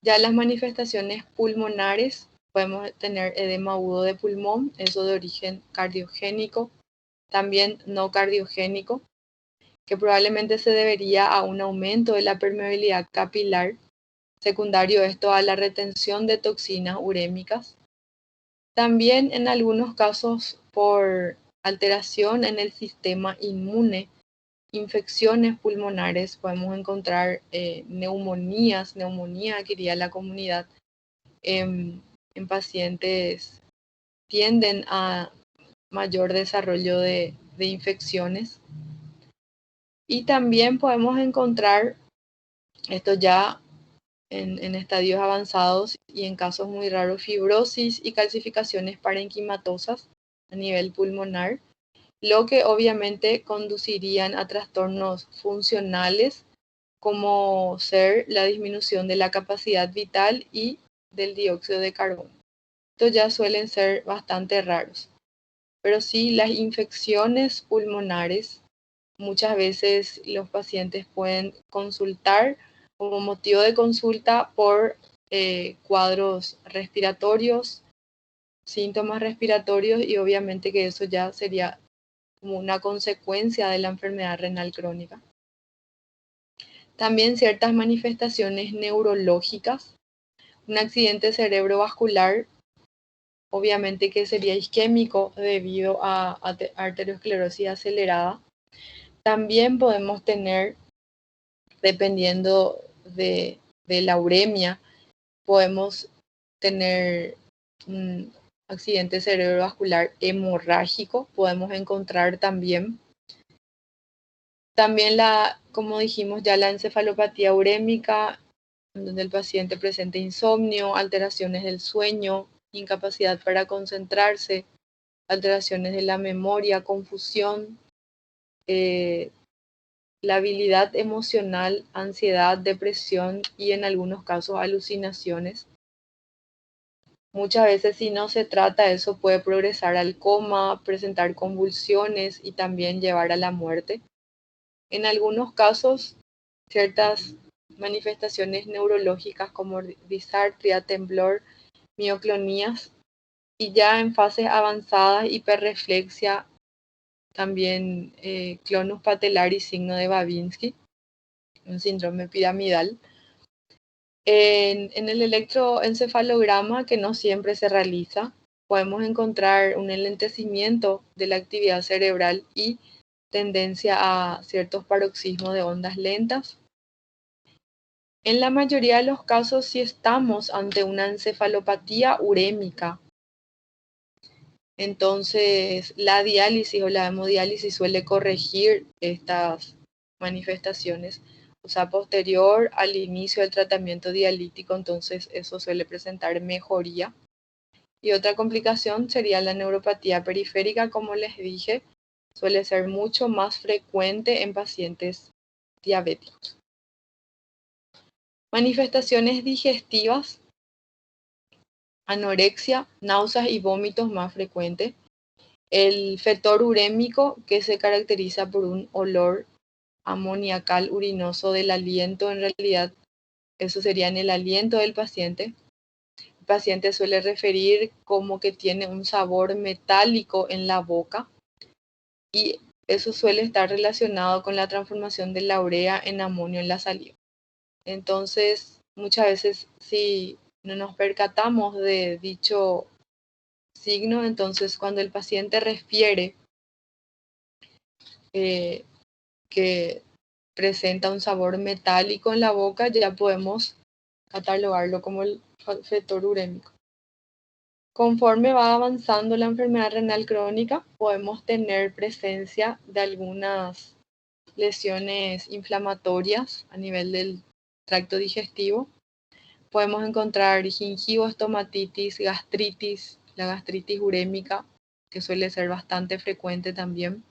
Ya las manifestaciones pulmonares, podemos tener edema agudo de pulmón, eso de origen cardiogénico, también no cardiogénico, que probablemente se debería a un aumento de la permeabilidad capilar, secundario esto a la retención de toxinas urémicas. También en algunos casos por alteración en el sistema inmune, infecciones pulmonares, podemos encontrar neumonía que iría a la comunidad en pacientes tienden a mayor desarrollo de infecciones. Y también podemos encontrar, esto ya en estadios avanzados y en casos muy raros, fibrosis y calcificaciones parenquimatosas a nivel pulmonar, lo que obviamente conducirían a trastornos funcionales como ser la disminución de la capacidad vital y del dióxido de carbono. Estos ya suelen ser bastante raros. Pero sí, las infecciones pulmonares, muchas veces los pacientes pueden consultar como motivo de consulta por cuadros respiratorios, síntomas respiratorios, y obviamente que eso ya sería como una consecuencia de la enfermedad renal crónica. También ciertas manifestaciones neurológicas, un accidente cerebrovascular, obviamente que sería isquémico debido a arteriosclerosis acelerada. También podemos tener, dependiendo de la uremia, podemos tener un accidente cerebrovascular hemorrágico, podemos encontrar también como dijimos ya, la encefalopatía urémica, donde el paciente presenta insomnio, alteraciones del sueño, incapacidad para concentrarse, alteraciones de la memoria, confusión, la habilidad emocional, ansiedad, depresión y en algunos casos alucinaciones. Muchas veces si no se trata eso puede progresar al coma, presentar convulsiones y también llevar a la muerte. En algunos casos, ciertas manifestaciones neurológicas como disartria, temblor, mioclonías, y ya en fases avanzadas, hiperreflexia, también clonus patellaris, signo de Babinski, un síndrome piramidal. En el electroencefalograma, que no siempre se realiza, podemos encontrar un enlentecimiento de la actividad cerebral y tendencia a ciertos paroxismos de ondas lentas. En la mayoría de los casos, si estamos ante una encefalopatía urémica, entonces la diálisis o la hemodiálisis suele corregir estas manifestaciones. O sea, posterior al inicio del tratamiento dialítico, entonces eso suele presentar mejoría. Y otra complicación sería la neuropatía periférica, como les dije, suele ser mucho más frecuente en pacientes diabéticos. Manifestaciones digestivas, anorexia, náuseas y vómitos más frecuentes. El fetor urémico, que se caracteriza por un olor amoniacal urinoso del aliento, en realidad eso sería en el aliento del paciente. El paciente suele referir como que tiene un sabor metálico en la boca y eso suele estar relacionado con la transformación de la urea en amonio en la saliva. Entonces, muchas veces si no nos percatamos de dicho signo, entonces cuando el paciente refiere que presenta un sabor metálico en la boca, ya podemos catalogarlo como el fetor urémico. Conforme va avanzando la enfermedad renal crónica, podemos tener presencia de algunas lesiones inflamatorias a nivel del tracto digestivo. Podemos encontrar gingivoestomatitis, gastritis, la gastritis urémica, que suele ser bastante frecuente también.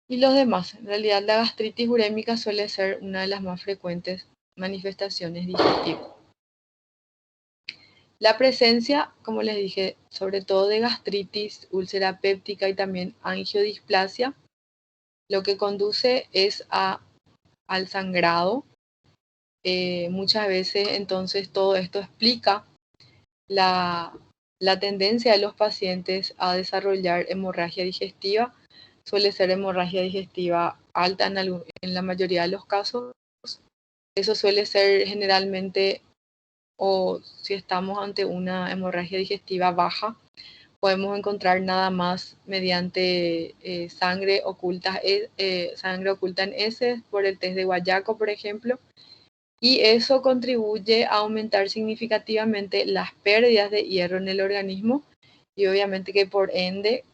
Y los demás, en realidad la gastritis urémica suele ser una de las más frecuentes manifestaciones digestivas. La presencia, como les dije, sobre todo de gastritis, úlcera péptica y también angiodisplasia, lo que conduce es al sangrado. Muchas veces entonces todo esto explica la tendencia de los pacientes a desarrollar hemorragia digestiva. Suele ser hemorragia digestiva alta en la mayoría de los casos. Eso suele ser generalmente, o si estamos ante una hemorragia digestiva baja, podemos encontrar nada más mediante sangre oculta en heces por el test de Guayaco, por ejemplo, y eso contribuye a aumentar significativamente las pérdidas de hierro en el organismo y obviamente que por ende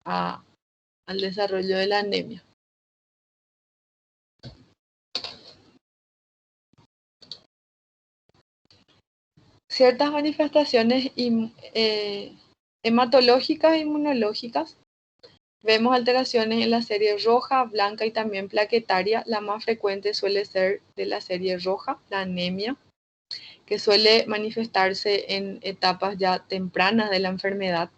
al desarrollo de la anemia. Ciertas manifestaciones hematológicas e inmunológicas. Vemos alteraciones en la serie roja, blanca y también plaquetaria. La más frecuente suele ser de la serie roja, la anemia, que suele manifestarse en etapas ya tempranas de la enfermedad.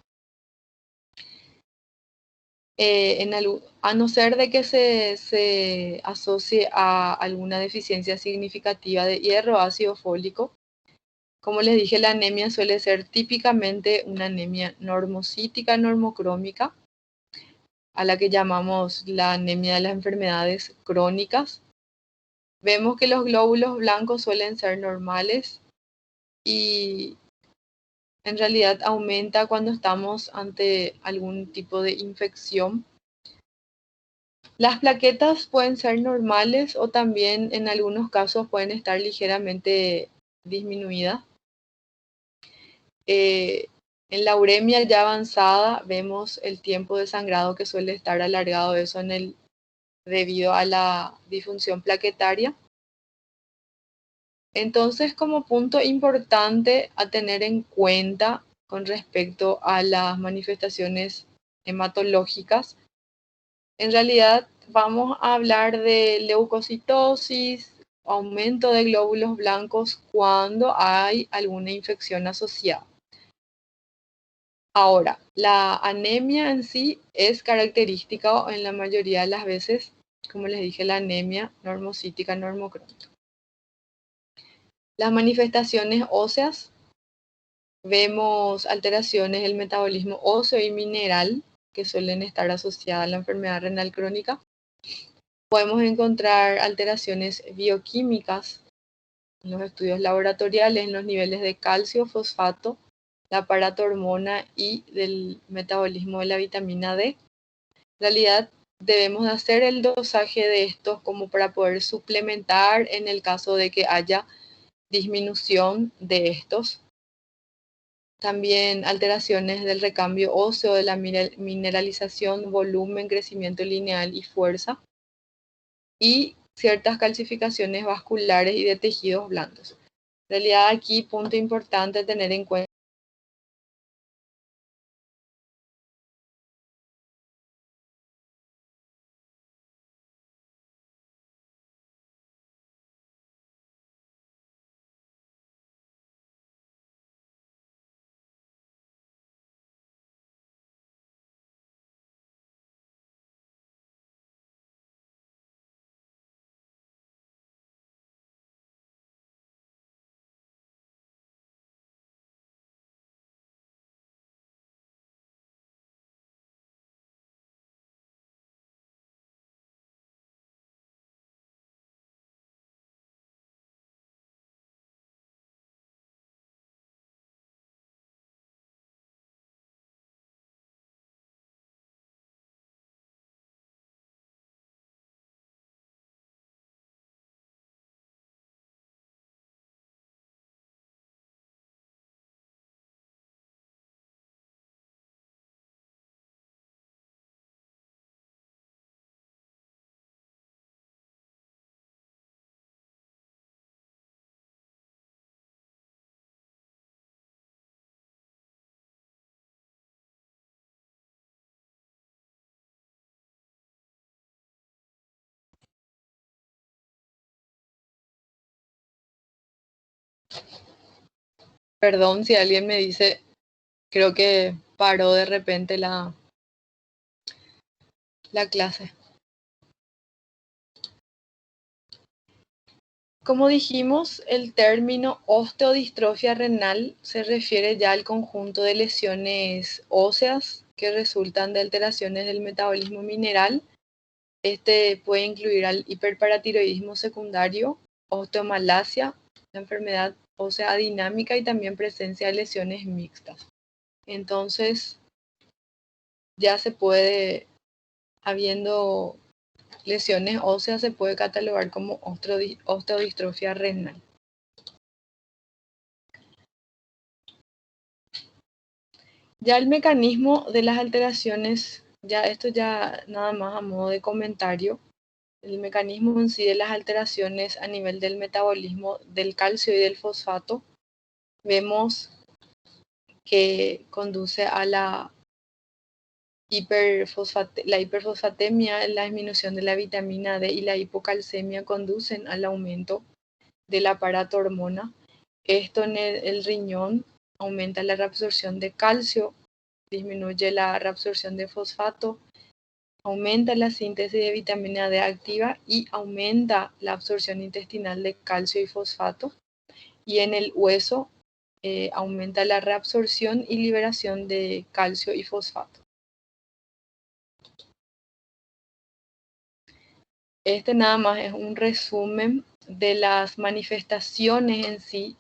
A no ser de que se asocie a alguna deficiencia significativa de hierro o ácido fólico. Como les dije, la anemia suele ser típicamente una anemia normocítica, normocrómica, a la que llamamos la anemia de las enfermedades crónicas. Vemos que los glóbulos blancos suelen ser normales y en realidad aumenta cuando estamos ante algún tipo de infección. Las plaquetas pueden ser normales o también en algunos casos pueden estar ligeramente disminuidas. En la uremia ya avanzada vemos el tiempo de sangrado que suele estar alargado, eso debido a la disfunción plaquetaria. Entonces, como punto importante a tener en cuenta con respecto a las manifestaciones hematológicas, en realidad vamos a hablar de leucocitosis, aumento de glóbulos blancos cuando hay alguna infección asociada. Ahora, la anemia en sí es característica en la mayoría de las veces, como les dije, la anemia normocítica normocrónica. Las manifestaciones óseas, vemos alteraciones del metabolismo óseo y mineral que suelen estar asociadas a la enfermedad renal crónica. Podemos encontrar alteraciones bioquímicas en los estudios laboratoriales, en los niveles de calcio, fosfato, la paratormona y del metabolismo de la vitamina D. En realidad debemos hacer el dosaje de estos como para poder suplementar en el caso de que haya disminución de estos. También alteraciones del recambio óseo, de la mineralización, volumen, crecimiento lineal y fuerza. Y ciertas calcificaciones vasculares y de tejidos blandos. En realidad aquí, punto importante a tener en cuenta. Perdón si alguien me dice, creo que paró de repente la clase. Como dijimos, el término osteodistrofia renal se refiere ya al conjunto de lesiones óseas que resultan de alteraciones del metabolismo mineral. Este puede incluir al hiperparatiroidismo secundario, osteomalacia, la enfermedad ósea dinámica y también presencia de lesiones mixtas. Entonces, ya se puede, habiendo lesiones óseas se puede catalogar como osteodistrofia renal. Ya el mecanismo de las alteraciones, ya esto ya nada más a modo de comentario, el mecanismo en sí de las alteraciones a nivel del metabolismo del calcio y del fosfato, vemos que conduce a la hiperfosfatemia, la disminución de la vitamina D y la hipocalcemia conducen al aumento del aparato hormona. Esto en el riñón aumenta la reabsorción de calcio, disminuye la reabsorción de fosfato, aumenta la síntesis de vitamina D activa y aumenta la absorción intestinal de calcio y fosfato. Y en el hueso aumenta la reabsorción y liberación de calcio y fosfato. Este nada más es un resumen de las manifestaciones en sí,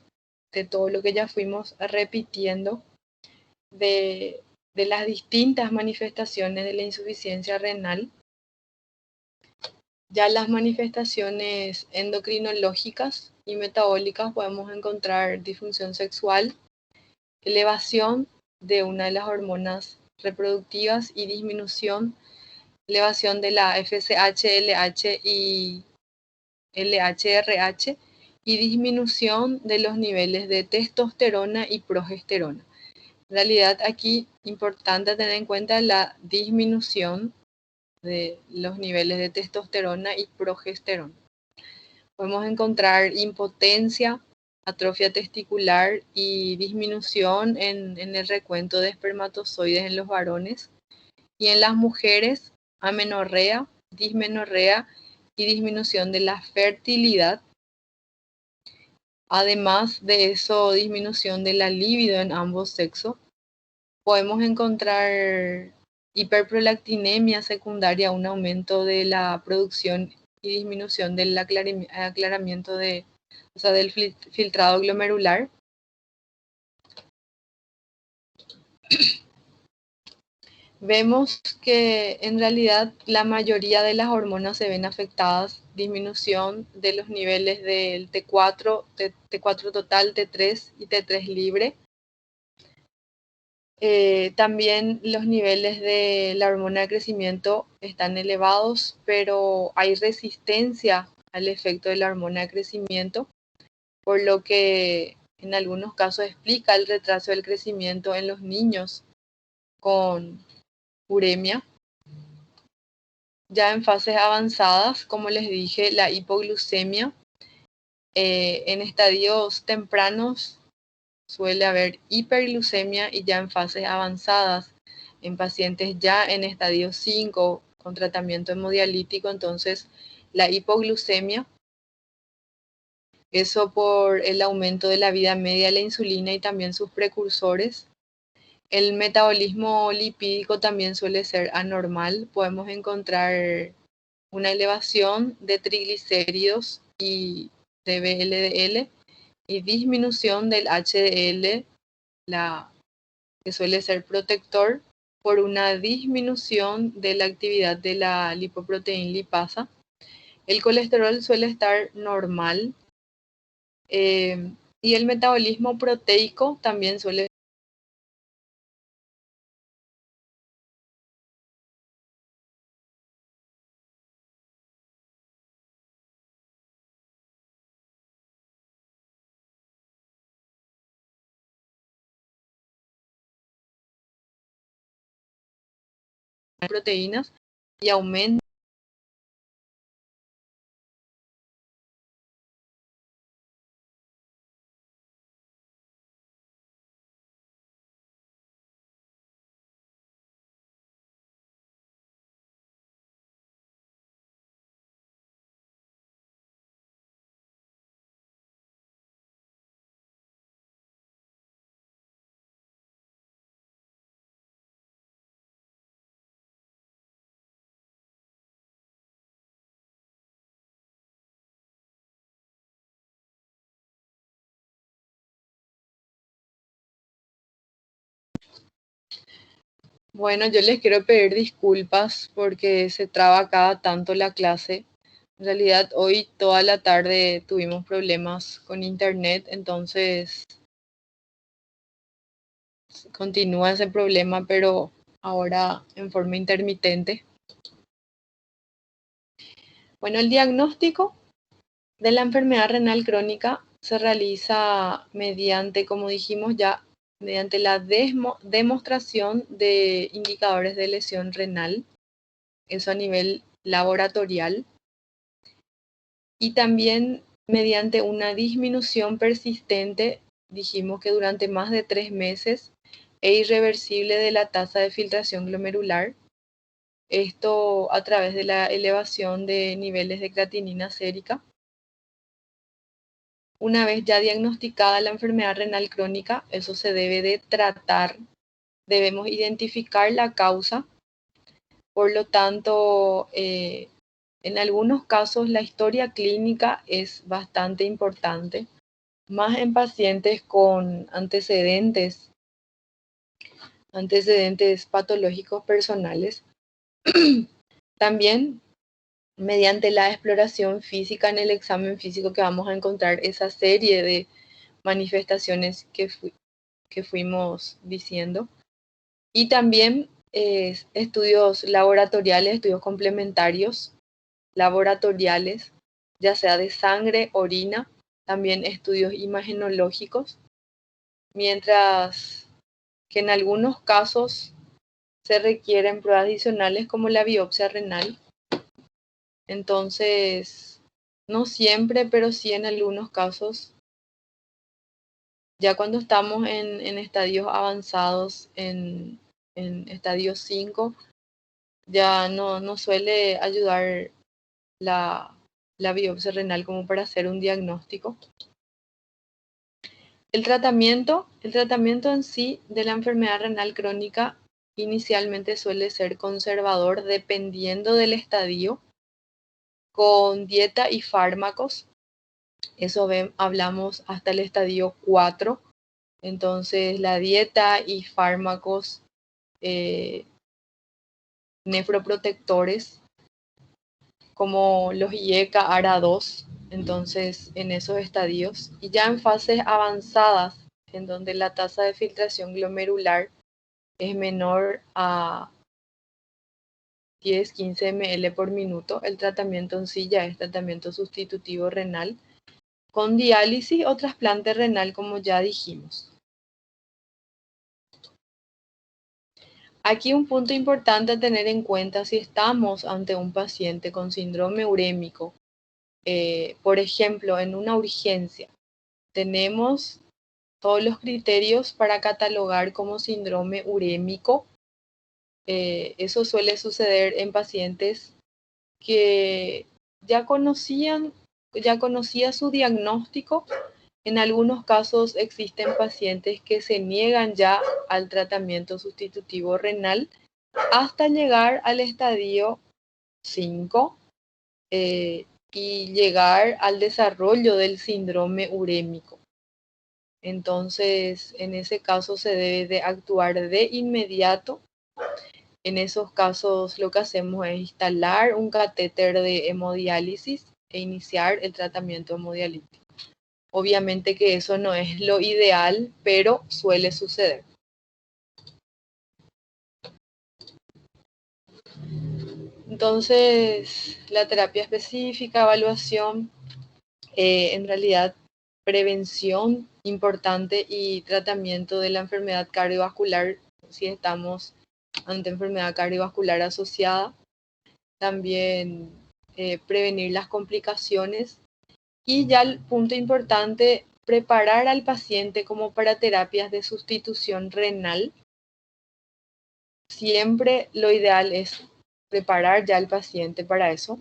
de todo lo que ya fuimos repitiendo, de las distintas manifestaciones de la insuficiencia renal. Ya las manifestaciones endocrinológicas y metabólicas podemos encontrar disfunción sexual, elevación de una de las hormonas reproductivas y disminución, elevación de la FSH, LH y LHRH y disminución de los niveles de testosterona y progesterona. En realidad aquí importante tener en cuenta la disminución de los niveles de testosterona y progesterona. Podemos encontrar impotencia, atrofia testicular y disminución en el recuento de espermatozoides en los varones, y en las mujeres amenorrea, dismenorrea y disminución de la fertilidad. Además de eso, disminución de la libido en ambos sexos. Podemos encontrar hiperprolactinemia secundaria, un aumento de la producción y disminución del aclaramiento del filtrado glomerular. Vemos que en realidad la mayoría de las hormonas se ven afectadas, disminución de los niveles del T4, T4 total, T3 y T3 libre. También los niveles de la hormona de crecimiento están elevados, pero hay resistencia al efecto de la hormona de crecimiento, por lo que en algunos casos explica el retraso del crecimiento en los niños con uremia. Ya en fases avanzadas, como les dije, la hipoglucemia, en estadios tempranos suele haber hiperglucemia, y ya en fases avanzadas, en pacientes ya en estadio 5 con tratamiento hemodialítico, entonces la hipoglucemia, eso por el aumento de la vida media de la insulina y también sus precursores. El metabolismo lipídico también suele ser anormal. Podemos encontrar una elevación de triglicéridos y de VLDL y disminución del HDL, que suele ser protector, por una disminución de la actividad de la lipoproteína lipasa. El colesterol suele estar normal, y el metabolismo proteico también suele tener proteínas y aumenta Bueno, yo les quiero pedir disculpas porque se traba cada tanto la clase. En realidad, hoy toda la tarde tuvimos problemas con internet, entonces continúa ese problema, pero ahora en forma intermitente. Bueno, el diagnóstico de la enfermedad renal crónica se realiza mediante, como dijimos ya, mediante la demostración de indicadores de lesión renal, eso a nivel laboratorial, y también mediante una disminución persistente, dijimos que durante más de 3 meses, e irreversible de la tasa de filtración glomerular, esto a través de la elevación de niveles de creatinina sérica. Una vez ya diagnosticada la enfermedad renal crónica, eso se debe de tratar, debemos identificar la causa, por lo tanto, en algunos casos la historia clínica es bastante importante, más en pacientes con antecedentes patológicos personales. También mediante la exploración física en el examen físico que vamos a encontrar esa serie de manifestaciones que fuimos diciendo. Y también estudios laboratoriales, estudios complementarios laboratoriales, ya sea de sangre, orina, también estudios imagenológicos, mientras que en algunos casos se requieren pruebas adicionales como la biopsia renal. Entonces, no siempre, pero sí en algunos casos, ya cuando estamos en estadios avanzados, en estadio 5, ya no suele ayudar la biopsia renal como para hacer un diagnóstico. El tratamiento en sí de la enfermedad renal crónica inicialmente suele ser conservador dependiendo del estadio, con dieta y fármacos. Eso hablamos hasta el estadio 4. Entonces la dieta y fármacos nefroprotectores como los IECA, ARA2, entonces en esos estadios. Y ya en fases avanzadas, en donde la tasa de filtración glomerular es menor a 10-15 ml por minuto, el tratamiento en sí ya es tratamiento sustitutivo renal, con diálisis o trasplante renal, como ya dijimos. Aquí un punto importante a tener en cuenta si estamos ante un paciente con síndrome urémico, por ejemplo, en una urgencia, tenemos todos los criterios para catalogar como síndrome urémico. Eso suele suceder en pacientes que ya conocía su diagnóstico. En algunos casos existen pacientes que se niegan ya al tratamiento sustitutivo renal hasta llegar al estadio 5 y llegar al desarrollo del síndrome urémico. Entonces, en ese caso se debe de actuar de inmediato. En esos casos lo que hacemos es instalar un catéter de hemodiálisis e iniciar el tratamiento hemodialítico. Obviamente que eso no es lo ideal, pero suele suceder. Entonces, la terapia específica, evaluación, en realidad prevención importante y tratamiento de la enfermedad cardiovascular si estamos ante enfermedad cardiovascular asociada. También prevenir las complicaciones. Y ya el punto importante, preparar al paciente como para terapias de sustitución renal. Siempre lo ideal es preparar ya al paciente para eso.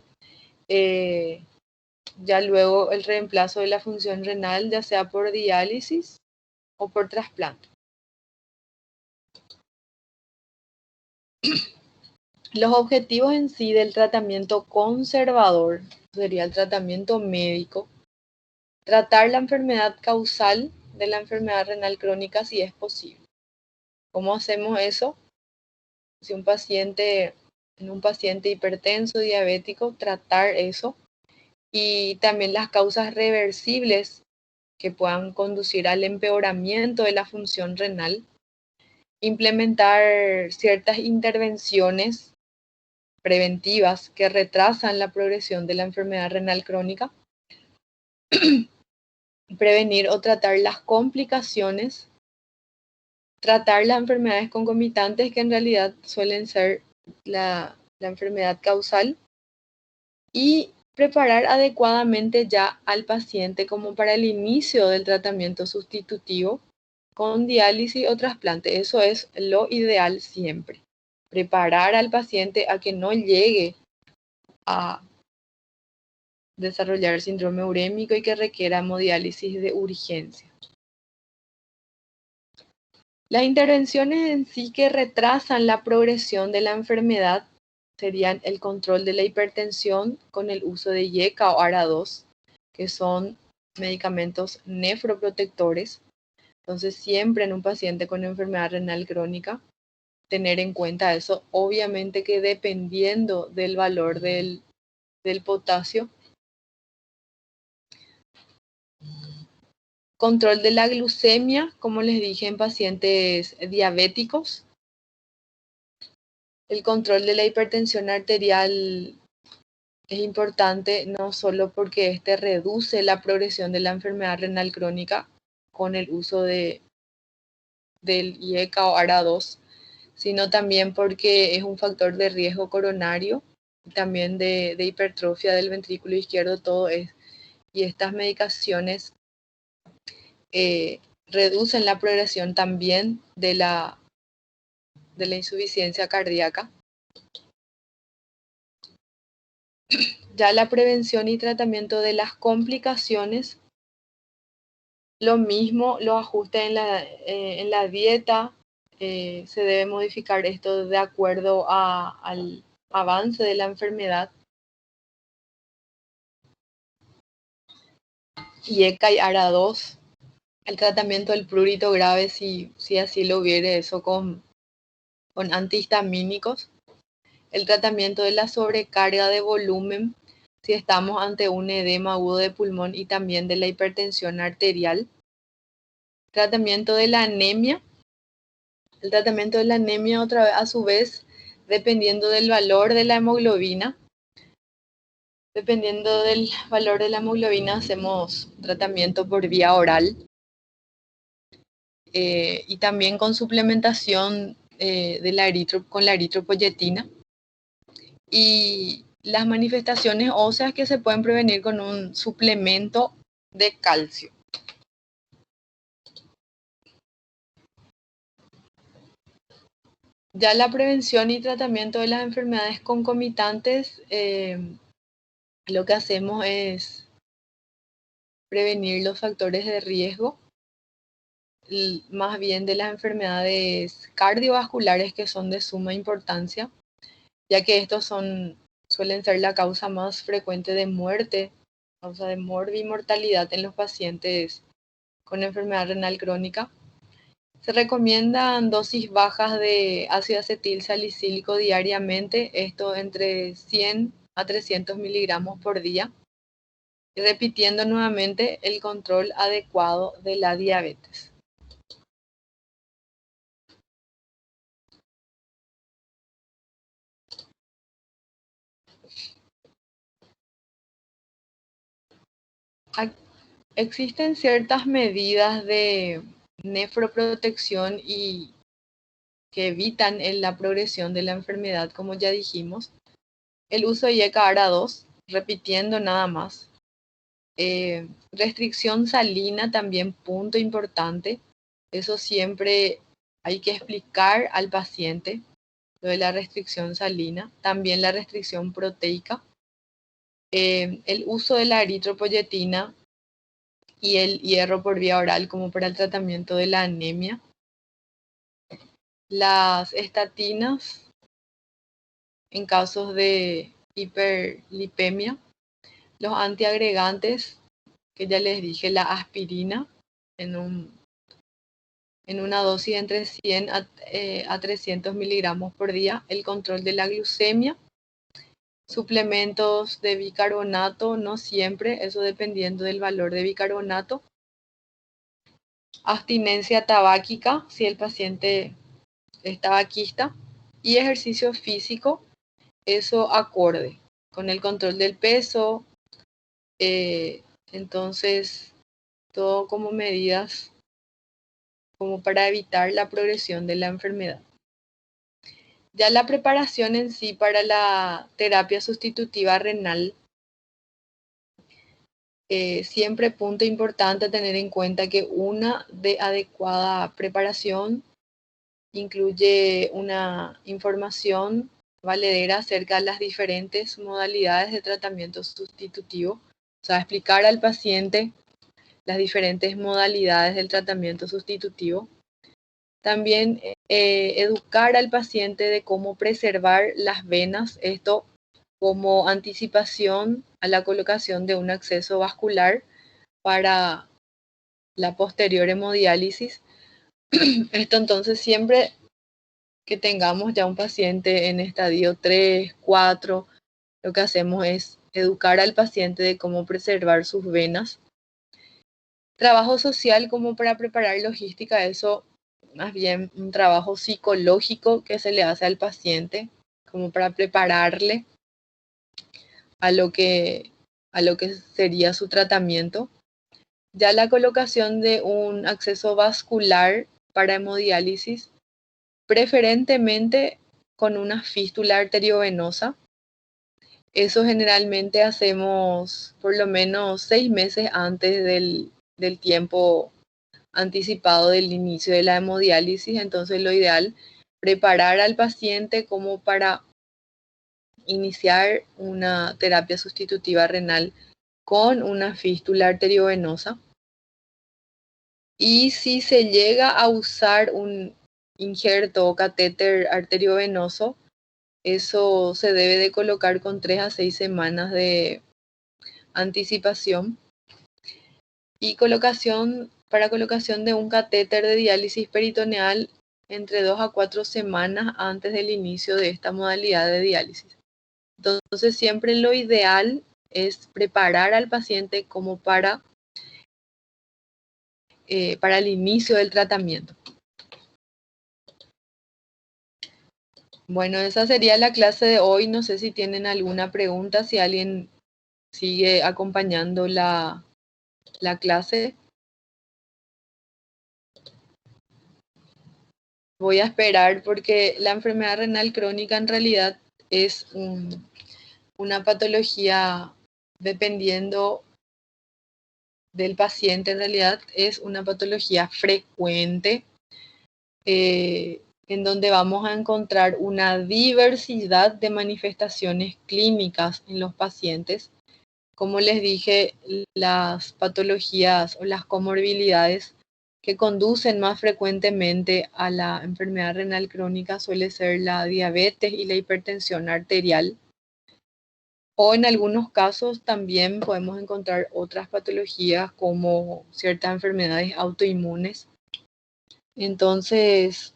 Ya luego el reemplazo de la función renal, ya sea por diálisis o por trasplante. Los objetivos en sí del tratamiento conservador sería el tratamiento médico. Tratar la enfermedad causal de la enfermedad renal crónica si es posible. ¿Cómo hacemos eso? Si un paciente, en un paciente hipertenso, diabético, tratar eso. Y también las causas reversibles que puedan conducir al empeoramiento de la función renal. Implementar ciertas intervenciones preventivas que retrasan la progresión de la enfermedad renal crónica. Prevenir o tratar las complicaciones. Tratar las enfermedades concomitantes que en realidad suelen ser la enfermedad causal. Y preparar adecuadamente ya al paciente como para el inicio del tratamiento sustitutivo con diálisis o trasplante. Eso es lo ideal siempre. Preparar al paciente a que no llegue a desarrollar síndrome urémico y que requiera hemodiálisis de urgencia. Las intervenciones en sí que retrasan la progresión de la enfermedad serían el control de la hipertensión con el uso de IECA o ARA2, que son medicamentos nefroprotectores. Entonces, siempre en un paciente con enfermedad renal crónica, tener en cuenta eso. Obviamente que dependiendo del valor del potasio. Control de la glucemia, como les dije, en pacientes diabéticos. El control de la hipertensión arterial es importante no solo porque este reduce la progresión de la enfermedad renal crónica con el uso del IECA o ARA2, sino también porque es un factor de riesgo coronario, también de hipertrofia del ventrículo izquierdo, todo es. Y estas medicaciones reducen la progresión también de la insuficiencia cardíaca. Ya la prevención y tratamiento de las complicaciones, lo mismo, los ajustes en la dieta, se debe modificar esto de acuerdo al avance de la enfermedad. IECA y ARA2, el tratamiento del prurito grave, si así lo hubiere, eso con antihistamínicos. El tratamiento de la sobrecarga de volumen, si estamos ante un edema agudo de pulmón y también de la hipertensión arterial. Tratamiento de la anemia. El tratamiento de la anemia, otra vez, a su vez, dependiendo del valor de la hemoglobina. Dependiendo del valor de la hemoglobina, hacemos tratamiento por vía oral. Y también con suplementación con la eritropoyetina. Y las manifestaciones óseas que se pueden prevenir con un suplemento de calcio. Ya la prevención y tratamiento de las enfermedades concomitantes, lo que hacemos es prevenir los factores de riesgo, más bien de las enfermedades cardiovasculares que son de suma importancia, ya que estos suelen ser la causa más frecuente de muerte, causa de morbimortalidad en los pacientes con enfermedad renal crónica. Se recomiendan dosis bajas de ácido acetil salicílico diariamente, esto entre 100 a 300 miligramos por día, y repitiendo nuevamente el control adecuado de la diabetes. Existen ciertas medidas de nefroprotección y que evitan la progresión de la enfermedad, como ya dijimos. El uso de IECA ARA2, repitiendo nada más. Restricción salina también, punto importante. Eso siempre hay que explicar al paciente, lo de la restricción salina. También la restricción proteica. El uso de la eritropoyetina y el hierro por vía oral como para el tratamiento de la anemia. Las estatinas en casos de hiperlipemia. Los antiagregantes, que ya les dije, la aspirina en en una dosis entre 100 a 300 miligramos por día, el control de la glucemia, suplementos de bicarbonato, no siempre, eso dependiendo del valor de bicarbonato, abstinencia tabáquica, si el paciente es tabaquista, y ejercicio físico, eso acorde con el control del peso, entonces todo como medidas como para evitar la progresión de la enfermedad. Ya la preparación en sí para la terapia sustitutiva renal, siempre punto importante tener en cuenta que una adecuada preparación incluye una información valedera acerca de las diferentes modalidades de tratamiento sustitutivo, o sea, explicar al paciente las diferentes modalidades del tratamiento sustitutivo. También educar al paciente de cómo preservar las venas, esto como anticipación a la colocación de un acceso vascular para la posterior hemodiálisis. Esto entonces siempre que tengamos ya un paciente en estadio 3, 4, lo que hacemos es educar al paciente de cómo preservar sus venas. Trabajo social como para preparar logística, eso más bien un trabajo psicológico que se le hace al paciente, como para prepararle a lo que sería su tratamiento. Ya la colocación de un acceso vascular para hemodiálisis, preferentemente con una fístula arteriovenosa. Eso generalmente hacemos por lo menos 6 meses antes del tiempo anticipado del inicio de la hemodiálisis. Entonces lo ideal, preparar al paciente como para iniciar una terapia sustitutiva renal con una fístula arteriovenosa. Y si se llega a usar un injerto o catéter arteriovenoso, eso se debe de colocar con 3 a 6 semanas de anticipación. Y para colocación de un catéter de diálisis peritoneal entre 2 a 4 semanas antes del inicio de esta modalidad de diálisis. Entonces siempre lo ideal es preparar al paciente como para el inicio del tratamiento. Bueno, esa sería la clase de hoy. No sé si tienen alguna pregunta, si alguien sigue acompañando la clase. Voy a esperar porque la enfermedad renal crónica en realidad es una patología, dependiendo del paciente, en realidad es una patología frecuente, en donde vamos a encontrar una diversidad de manifestaciones clínicas en los pacientes. Como les dije, las patologías o las comorbilidades que conducen más frecuentemente a la enfermedad renal crónica suele ser la diabetes y la hipertensión arterial. O en algunos casos también podemos encontrar otras patologías como ciertas enfermedades autoinmunes. Entonces,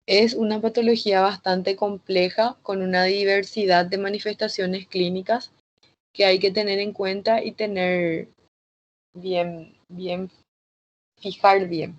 es una patología bastante compleja con una diversidad de manifestaciones clínicas que hay que tener en cuenta y tener fijar bien.